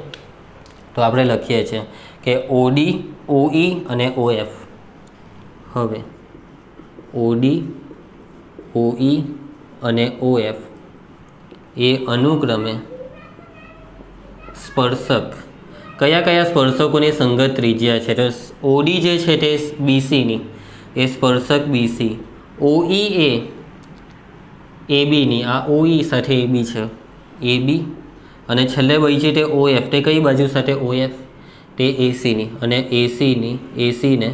તો આપણે લખીએ છીએ કે ઓડી, ઓઈ અને ઓએફ. હવે ઓડી, ઓઈ અને ઓએફ એ અનુક્રમે સ્પર્શક કયા કયા સ્પર્શકોની સંગત ત્રિજ્યા છે? તો ઓડી જે છે તે બીસીની, એ સ્પર્શક બીસી. ઓઈ એ એબીની, આ ઓઈ સાથે એબી છે, એબી. અને છેલ્લે બચી તે ઓએફ, તે કઈ બાજુ સાથે? ઓએફ, તે એસીની. અને એસીને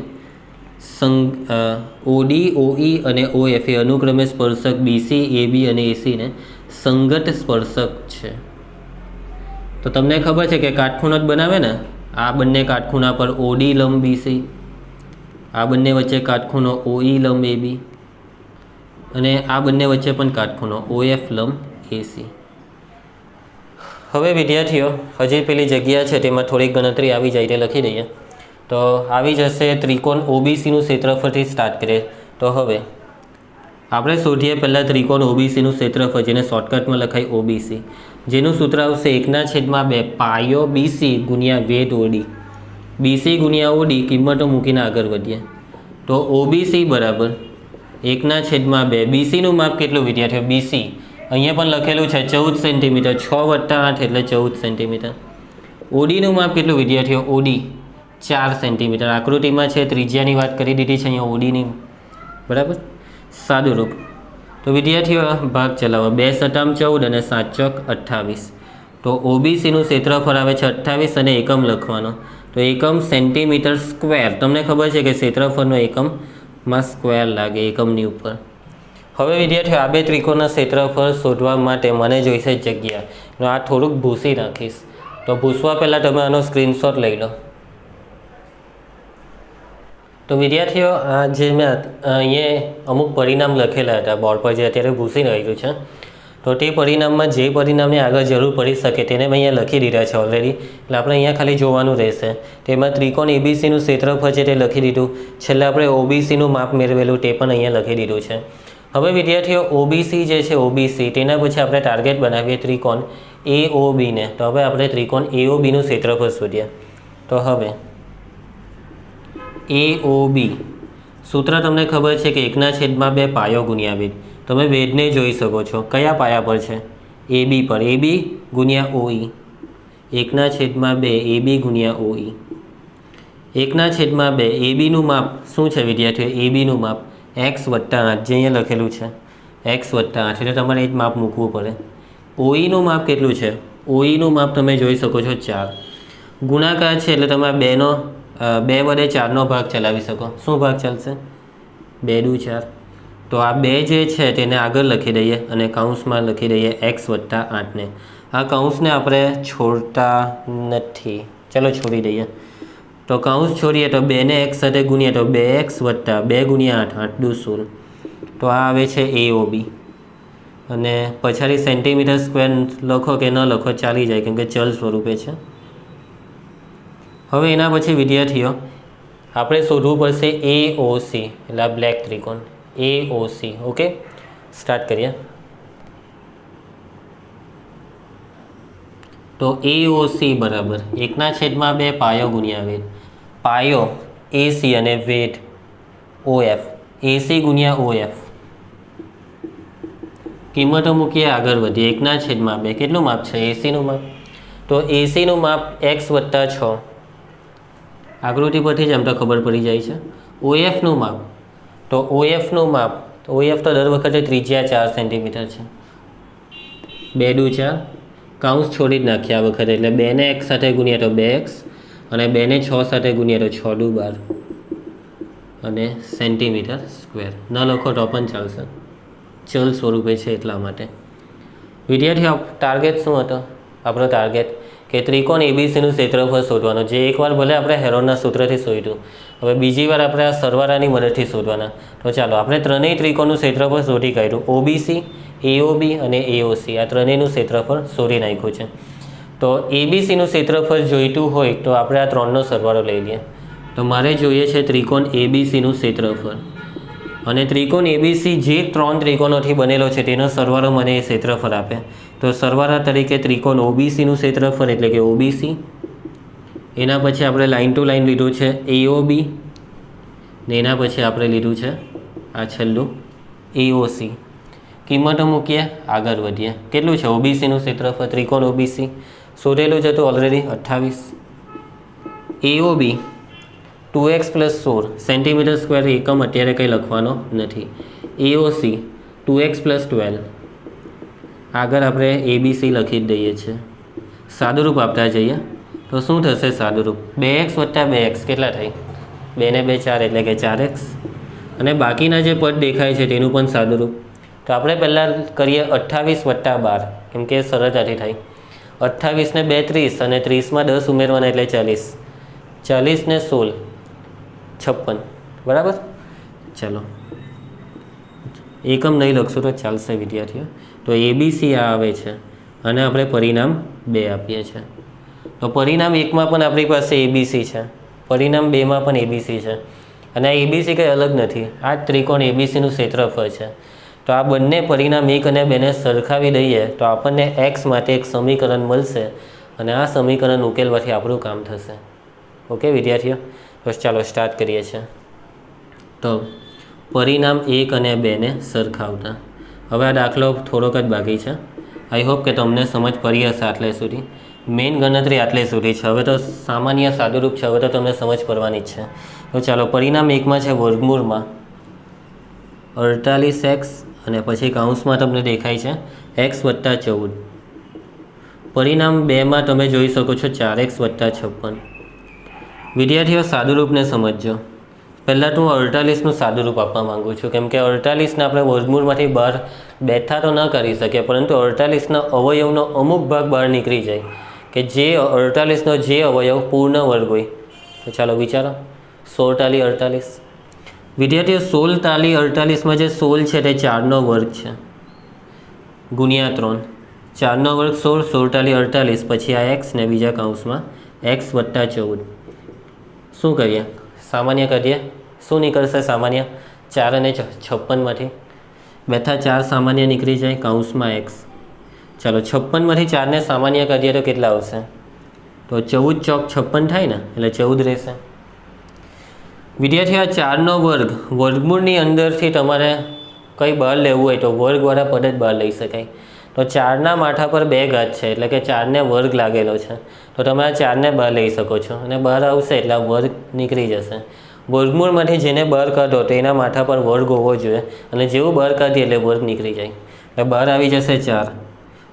ઓડી, ઓઈ અને ઓએફ એ અનુક્રમે સ્પર્શક બીસી, એબી અને એસીને સંગત સ્પર્શક છે. તો તમને ખબર છે કે કાટખૂણો જ બનાવે ને, આ બંને કાટખૂણા પર ઓડી લંબ બીસી, આ બંને વચ્ચે કાટખૂણો ઓઈ લંબ એબી, અને આ બંને વચ્ચે પણ કાટખૂણો ઓએફ લંબ એસી. હવે વિદ્યાર્થીઓ હજી પેલી જગ્યા છે તેમાં થોડીક ગણતરી આવી જાય તે લખી દઈએ. તો આવી જશે ત્રિકોણ ઓબીસીનું ક્ષેત્રફળથી સ્ટાર્ટ કરીએ. તો હવે આપણે શોધીએ પહેલાં ત્રિકોણ ઓબીસીનું ક્ષેત્રફળ, જેને શોર્ટકટમાં લખાય ઓબીસી, જેનું સૂત્ર આવશે 1/2 પાયો બીસી ગુણ્યા વેધ ઓડી. બીસી ગુણ્યા ઓડી કિંમતો મૂકીને આગળ વધીએ. તો ઓબીસી બરાબર 1/2. બીસીનું માપ કેટલું વિદ્યાર્થીઓ? બીસી અહીંયા પણ લખેલું છે 14 સેન્ટીમીટર, 6 + 8 એટલે 14 સેન્ટીમીટર. ઓડીનું માપ કેટલું વિદ્યાર્થીઓ? Audi 4 centimetre. આકૃતિમાં છે, ત્રિજ્યાની વાત કરી દીધી છે અહીંયા ઓડીની, બરાબર. સાદું રૂપ. તો વિદ્યાર્થીઓ ભાગ ચલાવો, 2 × 14 અને 7 × 28. તો ઓબીસીનું ક્ષેત્રફળ આવે છે 28 અને એકમ લખવાનો. તો એકમ સેન્ટીમીટર સ્ક્વેર. તમને ખબર છે કે ક્ષેત્રફળનો એકમમાં સ્ક્વેર લાગે એકમની ઉપર. હવે વિદ્યાર્થીઓ આ 2 ત્રિકોણના ક્ષેત્રફળ શોધવા માટે મને જોઈશે જગ્યા. આ થોડુંક ભૂસી નાખીશ. તો ભૂસવા પહેલાં તમે આનો સ્ક્રીનશોટ લઈ લો. તો વિદ્યાર્થીઓ આ જે મેં અહીંયા અમુક પરિણામ લખેલા હતા બોર્ડ પર, જે અત્યારે ભૂસી રહ્યું છે, તો તે પરિણામમાં જે પરિણામની આગળ જરૂર પડી શકે તેને મેં અહીંયા લખી દીધા છે ઓલરેડી. એટલે આપણે અહીંયા ખાલી જોવાનું રહેશે. તેમાં ત્રિકોણ એબીસીનું ક્ષેત્રફળ છે તે લખી દીધું. છેલ્લે આપણે ઓબીસીનું માપ મેળવેલું તે પણ અહીંયા લખી દીધું છે. હવે વિદ્યાર્થીઓ ઓબીસી જે છે ઓબીસી, તેના પછી આપણે ટાર્ગેટ બનાવીએ ત્રિકોણ એઓબીને. તો હવે આપણે ત્રિકોણ એઓબીનું ક્ષેત્રફળ શોધીએ. તો હવે એઓબી સૂત્ર તમને ખબર છે કે 1/2 પાયો ગુણ્યા વેધ. તમે વેધને જોઈ શકો છો, કયા પાયા પર છે? એબી પર. એબી ગુણ્યા ઓઈ, 1/2 એબી ગુણ્યા ઓઈ. 1/2 એબીનું માપ શું છે વિદ્યાર્થીઓ? એબીનું માપ x + 8, જે અહીંયા લખેલું છે x + 8, એટલે તમારે એ જ માપ મૂકવું પડે. ઓઈનું માપ કેટલું છે? ઓઈનું માપ તમે જોઈ શકો છો 4. ગુણાકાર છે એટલે તમે 2 વડે 4નો ભાગ ચલાવી શકો. શું ભાગ ચાલશે? 2 × 4. તો આ 2 જે છે તેને આગળ લખી દઈએ અને કૌંસમાં લખી દઈએ x + 8 ને. આ કૌંસને આપણે છોડતા નથી, ચલો છોડી દઈએ. તો કૌંસ છોડીએ તો 2 ને x સાથે ગુણીએ તો 2x વત્તા 2 ગુણ્યા 8 8 દુ 16, તો આ આવે છે AOB. અને પછાડી સેન્ટીમીટર સ્ક્વેર લખો કે ન લખો ચાલી જાય, કેમ કે ચલ સ્વરૂપે છે. હવે એના પછી વિદ્યાર્થીઓ આપણે શોધવું પડશે AOC, એટલે આ બ્લેક ત્રિકોણ AOC. ઓકે, સ્ટાર્ટ કરીએ. તો AOC બરાબર 1/2 પાયો ગુણ્યા વેધ. પાયો AC અને વેધ OF, AC ગુણ્યા OF. કિંમતો મૂકીએ, આગળ વધીએ. 1/2 કેટલું માપ છે? ACનું માપ. તો ACનું માપ x વત્તા 6, આકૃતિ પરથી જ આમ તો ખબર પડી જાય છે. OFનું માપ, તો OFનું માપ, OF તો દર વખતે ત્રિજ્યા 4 સેન્ટીમીટર છે. 2 દુ 4, કૌંસ છોડી જ નાખીએ આ વખતે, એટલે 2 ને x સાથે ગુણીએ તો 2x અને 2 ને 6 સાથે ગુણીએ તો 6 દુ 12 અને સેન્ટીમીટર સ્ક્વેર. ન લખો તો પણ ચાલશે, ચલ સ્વરૂપે છે એટલા માટે. વિદ્યાર્થીઓ ટાર્ગેટ શું હતો? આપણો ટાર્ગેટ કે ત્રિકોણ ABCનું ક્ષેત્રફળ શોધવાનું, જે એકવાર ભલે આપણે હેરોનના સૂત્રથી શોધ્યું, હવે બીજી વાર આપણે આ સરવાળાની મદદથી શોધવાના. તો ચાલો આપણે ત્રણેય ત્રિકોણનું ક્ષેત્રફળ શોધી કાઢ્યું. OBC, AOB અને AOC, આ ત્રણેયનું ક્ષેત્રફળ શોધી નાખ્યું છે. તો ABCનું ક્ષેત્રફળ જોઈતું હોય તો આપણે આ ત્રણનો સરવાળો લઈ લઈએ. તો મારે જોઈએ છે ત્રિકોણ ABCનું ક્ષેત્રફળ, અને ત્રિકોણ ABC જે 3 ત્રિકોણોથી બનેલો છે તેનો સરવાળો મને એ ક્ષેત્રફળ આપે. તો સરવાળા તરીકે ત્રિકોણ OBCનું ક્ષેત્રફળ એટલે કે OBC. એના પછી આપણે લાઇન ટુ લાઇન લીધું છે AOB, ને એના પછી આપણે લીધું છે આ છેલ્લું AOC. કિંમતો મૂકીએ, આગળ વધીએ. કેટલું છે OBCનું ક્ષેત્રફળ? ત્રિકોણ OBC શોધેલું છે તો already 28. AOB 2x + 16 centimetre square, એકમ અત્યારે કંઈ લખવાનો નથી. AOC 2x + 12. આગળ આપણે ABC લખી જ દઈએ છીએ. સાદુરૂપ આપતા જઈએ તો શું થશે સાદુરૂપ? 2x વત્તા 2x કેટલા થાય? 2 ને 2 4 એટલે કે 4x. અને બાકીના જે પદ દેખાય છે તેનું પણ સાદુરૂપ. તો આપણે પહેલાં કરીએ 28 વત્તા 12, કેમ કે સરળતાથી થાય. 28 ને 2 30 અને 30માં 10 ઉમેરવાના એટલે 40. 40 ને 16 56, બરાબર. ચલો એકમ નહીં લખશું તો ચાલશે વિદ્યાર્થીઓ. તો ABC આ આવે છે અને આપણે પરિણામ 2 આપીએ છીએ. તો પરિણામ 1માં પણ આપણી પાસે ABC છે, પરિણામ 2માં પણ ABC છે. અને આ ABC કંઈ અલગ નથી, આ જ ત્રિકોણ ABCનું ક્ષેત્રફળ છે. તો આ બંને પરિણામ 1 અને 2ને સરખાવી દઈએ તો આપણને x માટે એક સમીકરણ મળશે, અને આ સમીકરણ ઉકેલવાથી આપણું કામ થશે. ઓકે વિદ્યાર્થીઓ, તો ચાલો સ્ટાર્ટ કરીએ છીએ. તો પરિણામ 1 અને 2ને સરખાવતા. હવે આ દાખલો થોડોક જ બાકી છે. આઈ હોપ કે તમને સમજ પડી હશે આટલે સુધી. મેઇન ગણતરી આટલે સુધી છે. હવે તો સામાન્ય સાદુરૂપ છે, હવે તો તમને સમજ પડવાની જ છે. તો ચાલો પરિણામ 1માં છે વર્ગમૂળમાં 48x અને પછી કૌંસમાં તમને દેખાય છે x વત્તા 14. પરિણામ 2માં તમે જોઈ શકો છો 4x વત્તા 56. વિદ્યાર્થીઓ સાદુરૂપને સમજજો. પહેલાં તો હું 48નું સાદુરૂપ આપવા માગું છું, કેમ કે 48ને આપણે વર્ગમૂળમાંથી બહાર બેઠા તો ન કરી શકીએ, પરંતુ 48ના અવયવનો અમુક ભાગ બહાર નીકળી જાય, કે જે 48નો જે અવયવ પૂર્ણ વર્ગ હોય. તો ચાલો વિચારો 16 તાલી 48. વિદ્યાર્થીઓ 16 તાલી 48માં જે 16 છે તે 4નો વર્ગ છે ગુણ્યા 3. 4નો વર્ગ 16, 16 તાલી 48, પછી આ x ને બીજા કૌંસમાં x વત્તા 14. શું કરીએ? સામાન્ય કરીએ. શું નીકળશે સામાન્ય? 4 અને 56માંથી બેઠા 4 સામાન્ય નીકળી જાય, કૌંસમાં x. ચાલો 56માંથી 4ને સામાન્ય કરીએ તો કેટલા આવશે? તો 14 ચોક 56 થાય ને, એટલે 14 રહેશે. વિદ્યાર્થીઓ આ 4નો વર્ગ, વર્ગમૂળની અંદરથી તમારે કંઈ બહાર લેવું હોય તો વર્ગવાળા પદ જ બહાર લઈ શકાય. તો 4ના માથા પર 2 ઘાત છે, એટલે કે 4ને વર્ગ લાગેલો છે, તો તમે આ 4ને બહાર લઈ શકો છો, અને બહાર આવશે એટલે આ વર્ગ નીકળી જશે. વર્ગમૂળમાંથી જેને બહાર કાઢો તો એના માથા પર વર્ગ હોવો જોઈએ, અને જેવું બહાર કાઢીએ એટલે વર્ગ નીકળી જાય, એટલે બહાર આવી જશે 4,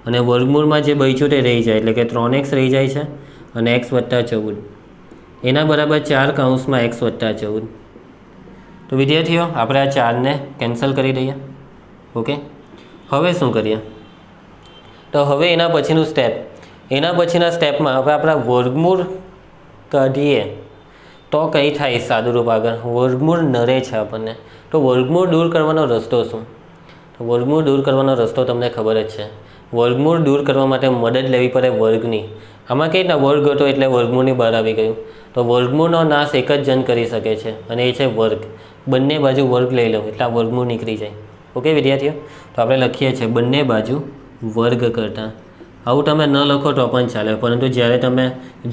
અને વર્ગમૂળમાં જે બચ્યું તે રહી જાય, એટલે કે 3x રહી જાય છે, અને x વત્તા 14 એના બરાબર 4 કૌંસમાં x વત્તા 14. તો વિદ્યાર્થીઓ આપણે આ 4ને કેન્સલ કરી દઈએ. ઓકે, હવે શું કરીએ? તો હવે એના પછીનું સ્ટેપ, એના પછીના સ્ટેપમાં હવે આપણા વર્ગમૂળ કાઢીએ તો કંઈ થાય સાદુરૂપ આગળ વર્ગમૂળ નરે છે આપણને. તો વર્ગમૂળ દૂર કરવાનો રસ્તો શું? તો વર્ગમૂળ દૂર કરવાનો રસ્તો તમને ખબર જ છે. વર્ગમૂળ દૂર કરવા માટે મદદ લેવી પડે વર્ગની. આમાં કઈ રીતના વર્ગ હતો એટલે વર્ગમૂળની બહાર આવી ગયું. તો વર્ગમૂળનો નાશ એક જ જણ કરી શકે છે અને એ છે વર્ગ. બંને બાજુ વર્ગ લઈ લો એટલે આ વર્ગમૂળ નીકળી જાય. ઓકે વિદ્યાર્થીઓ, તો આપણે લખીએ છીએ બંને બાજુ વર્ગ કરતાં. આવું તમે ન લખો તો પણ ચાલે, પરંતુ જ્યારે તમે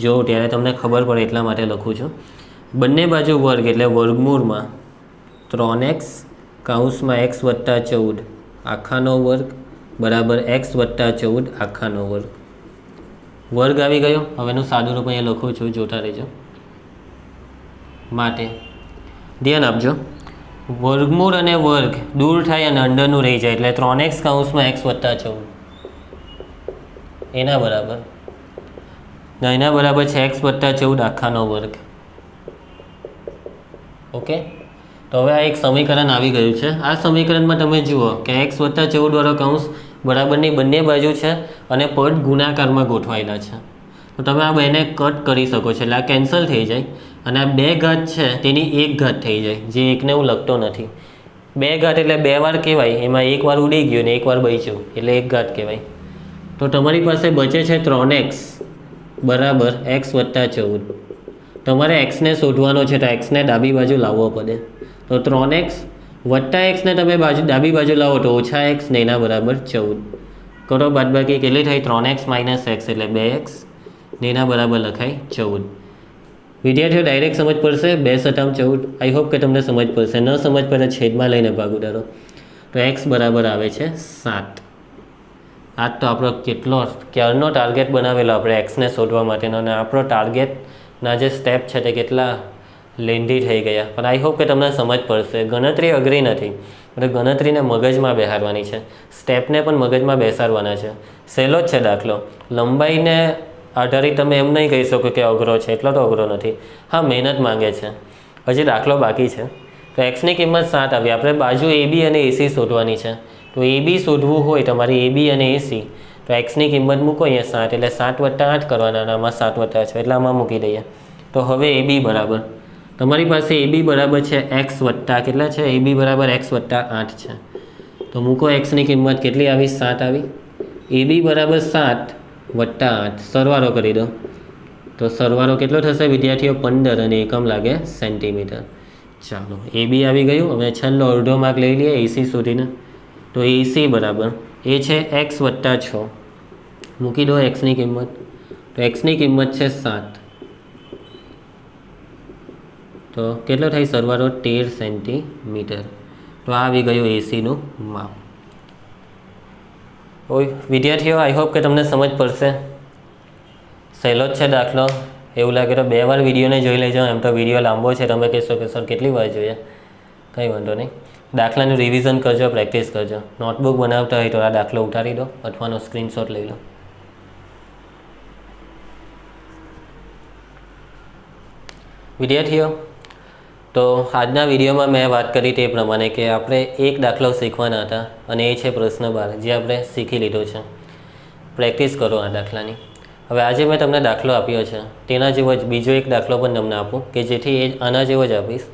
જોવો ત્યારે તમને ખબર પડે એટલા માટે લખું છું. બંને બાજુ વર્ગ એટલે વર્ગમૂળમાં 3x કૌંસમાં x વત્તા 14 આખાનો વર્ગ બરાબર x વત્તા 14 આખાનો વર્ગ. વર્ગ આવી ગયો. હવેનું સાદું રૂપ અહીંયા લખું છું, જોતા રહેજો. માટે ધ્યાન આપજો, વર્ગમૂળ અને વર્ગ દૂર થાય અને અંદરનું રહી જાય એટલે 3x કૌંસમાં x વત્તા 14 એના બરાબર છે x વત્તા 14 આખાનો વર્ગ. ઓકે, તો હવે આ એક સમીકરણ આવી ગયું છે. આ સમીકરણમાં તમે જુઓ કે x વત્તા 14 વાળો કૌંસ બરાબરની બંને બાજુ છે અને પદ ગુણાકારમાં ગોઠવાયેલા છે. તો તમે આ બેને કટ કરી શકો છો એટલે આ કેન્સલ થઈ જાય અને આ 2 ઘાત છે તેની 1 ઘાત થઈ જાય, જે એકને હું લખતો નથી. 2 ઘાત એટલે 2 વાર કહેવાય, એમાં 1 વાર ઉડી ગયું ને 1 વાર બચ્યું એટલે 1 ઘાત કહેવાય. તો તમારી પાસે બચે છે 3x બરાબર x વત્તા 14. તમારે xને શોધવાનો છે તો xને ડાબી બાજુ લાવવો પડે. તો 3x વત્તા xને તમે ડાબી બાજુ લાવો તો ઓછા x ને એના બરાબર 14. કરો બાદબાકી કેટલી થઈ? 3x માઇનસ x એટલે 2x ને એના બરાબર લખાય 14. વિદ્યાર્થીઓ ડાયરેક્ટ સમજ પડશે 2 સટામ 14. આઈ હોપ કે તમને સમજ પડશે. ન સમજ પડે છેદમાં લઈને ભાગ ઉડાડો. તો x બરાબર આવે છે 7. આ તો આપણો કેટલો ક્યારનો ટાર્ગેટ બનાવેલો આપણે એક્સને શોધવા માટેનો, અને આપણો ટાર્ગેટના જે સ્ટેપ છે તે કેટલા લેન્ધી થઈ ગયા. પણ આઈ હોપ કે તમને સમજ પડશે. ગણતરી અઘરી નથી, એટલે ગણતરીને મગજમાં બેસાડવાની છે, સ્ટેપને પણ મગજમાં બેસાડવાના છે. સહેલો જ છે દાખલો. લંબાઈને આધારિત તમે એમ નહીં કહી શકો કે અઘરો છે, એટલો તો અઘરો નથી. હા, મહેનત માંગે છે. હજી દાખલો બાકી છે. તો એક્સની કિંમત 7 આવી. આપણે બાજુ AB અને AC શોધવાની છે. તો AB શોધવું હોય તમારે AB અને AC, તો એક્સની કિંમત મૂકો અહીંયા 7 એટલે 7 વત્તા 8 કરવાના, અને આમાં 7 વત્તા 6 એટલે આમાં મૂકી દઈએ. તો હવે AB બરાબર તમારી પાસે AB બરાબર છે x વત્તા કેટલા છે? AB બરાબર x વત્તા 8 છે. તો મૂકો એક્સની કિંમત કેટલી આવી? 7 આવી. AB બરાબર 7 વત્તા 8 સરવાળો કરી દો. તો સરવાળો કેટલો થશે વિદ્યાર્થીઓ? 15 અને એકમ લાગે સેન્ટીમીટર. ચાલો, AB આવી ગયું. હવે છેલ્લો અડધો માર્ક લઈ લઈએ AC શોધીને. તો AC બરાબર એ છે x વત્તા 6. મૂકી દો એક્સની કિંમત. તો એક્સની કિંમત છે 7. તો કેટલો થાય સરવાળો? 13 સેન્ટીમીટર. તો આ આવી ગયું એસીનું માપ. વિદ્યાર્થીઓ આઈ હોપ કે તમને સમજ પડશે. સહેલો જ છે દાખલો. એવું લાગે તો 2 વાર વિડીયોને જોઈ લેજો. એમ તો વિડીયો લાંબો છે, તમે કહેશો કે સર કેટલી વાર જોઈએ. કંઈ વાંધો નહીં. દાખલાનું રિવિઝન કરજો, પ્રેક્ટિસ કરજો. નોટબુક બનાવતા હોય તો આ દાખલો ઉતારી દો અથવાનો સ્ક્રીનશોટ લઈ લો. વિદ્યાર્થીઓ, તો આજના વિડીયોમાં મેં વાત કરી તે પ્રમાણે કે આપણે એક દાખલો શીખવાના હતા, અને એ છે પ્રશ્ન 12, જે આપણે શીખી લીધો છે. પ્રેક્ટિસ કરો આ દાખલાની. હવે આજે મેં તમને દાખલો આપ્યો છે તેના જેવો જ બીજો એક દાખલો પણ તમને આપું, કે જેથી એ આના જેવો જ આપીશ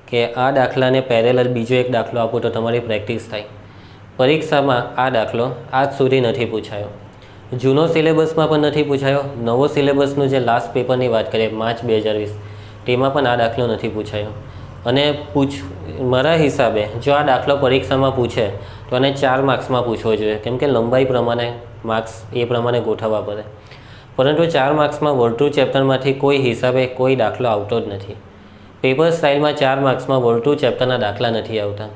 કે આ દાખલાને પેરેલલ બીજો એક દાખલો આપું તો તમારી પ્રેક્ટિસ થાય. પરીક્ષામાં આ દાખલો આજ સુધી નથી પૂછાયો. જૂનો સિલેબસમાં પણ નથી પૂછાયો. નવો સિલેબસનું જે લાસ્ટ પેપરની વાત કરીએ માર્ચ 2020, તેમાં પણ આ દાખલો નથી પૂછાયો. અને મારા હિસાબે જો આ દાખલો પરીક્ષામાં પૂછે તો આને 4 માર્ક્સમાં પૂછવો જોઈએ, કેમ કે લંબાઈ પ્રમાણે માર્ક્સ એ પ્રમાણે ગોઠવવા પડે. પરંતુ 4 માર્ક્સમાં વર્તુળ ચેપ્ટરમાંથી કોઈ હિસાબે કોઈ દાખલો આવતો જ નથી. પેપર સ્ટાઇલમાં 4 માર્ક્સમાં વર્તુળ ચેપ્ટરના દાખલા નથી આવતા.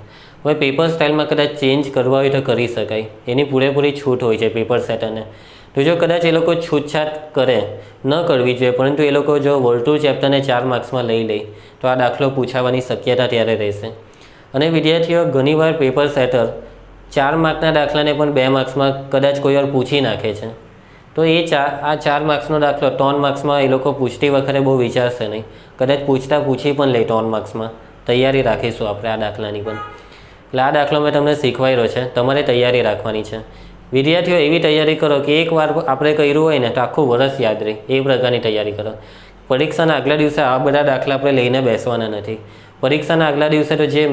હવે પેપર સ્ટાઇલમાં કદાચ ચેન્જ કરવા હોય તો કરી શકાય, એની પૂરેપૂરી છૂટ હોય છે પેપર સેટરને. તો જો કદાચ એ લોકો છૂટછાટ કરે, ન કરવી જોઈએ, પરંતુ એ લોકો જો વર્તુળ ચેપ્ટરને 4 માર્ક્સમાં લઈ લે તો આ દાખલો પૂછાવાની શક્યતા ત્યારે રહેશે. અને વિદ્યાર્થીઓ ઘણીવાર પેપર સેટર 4 માર્કના દાખલાને પણ 2 માર્ક્સમાં કદાચ કોઈ વાર પૂછી નાખે છે. તો એ 4 માર્ક્સનો દાખલો 3 માર્ક્સમાં એ લોકો પૂછતી વખતે બહુ વિચારશે નહીં, કદાચ પૂછી પણ લે 3 માર્ક્સમાં. તૈયારી રાખીશું આપણે આ દાખલાની પણ. એટલે આ દાખલો મેં તમને શીખવાડ્યો છે, તમારે તૈયારી રાખવાની છે. વિદ્યાર્થીઓ એવી તૈયારી કરો કે એકવાર આપણે કર્યું હોય ને તો આખું વર્ષ યાદ રહે, એ પ્રકારની તૈયારી કરો. પરીક્ષાના આગલા દિવસે આ બધા દાખલા આપણે લઈને બેસવાના નથી. પરીક્ષાના આગલા દિવસે તો જે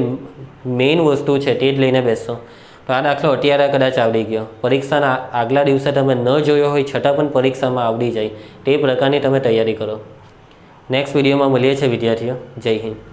મેઇન વસ્તુ છે તે જ લઈને બેસશો. તો આ દાખલો અત્યારે કદાચ આવડી ગયો, પરીક્ષાના આગલા દિવસે તમે ન જોયો હોય છતાં પણ પરીક્ષામાં આવડી જાય તે પ્રકારની તમે તૈયારી કરો. નેક્સ્ટ વિડીયોમાં મળીએ છીએ વિદ્યાર્થીઓ. જય હિન્દ.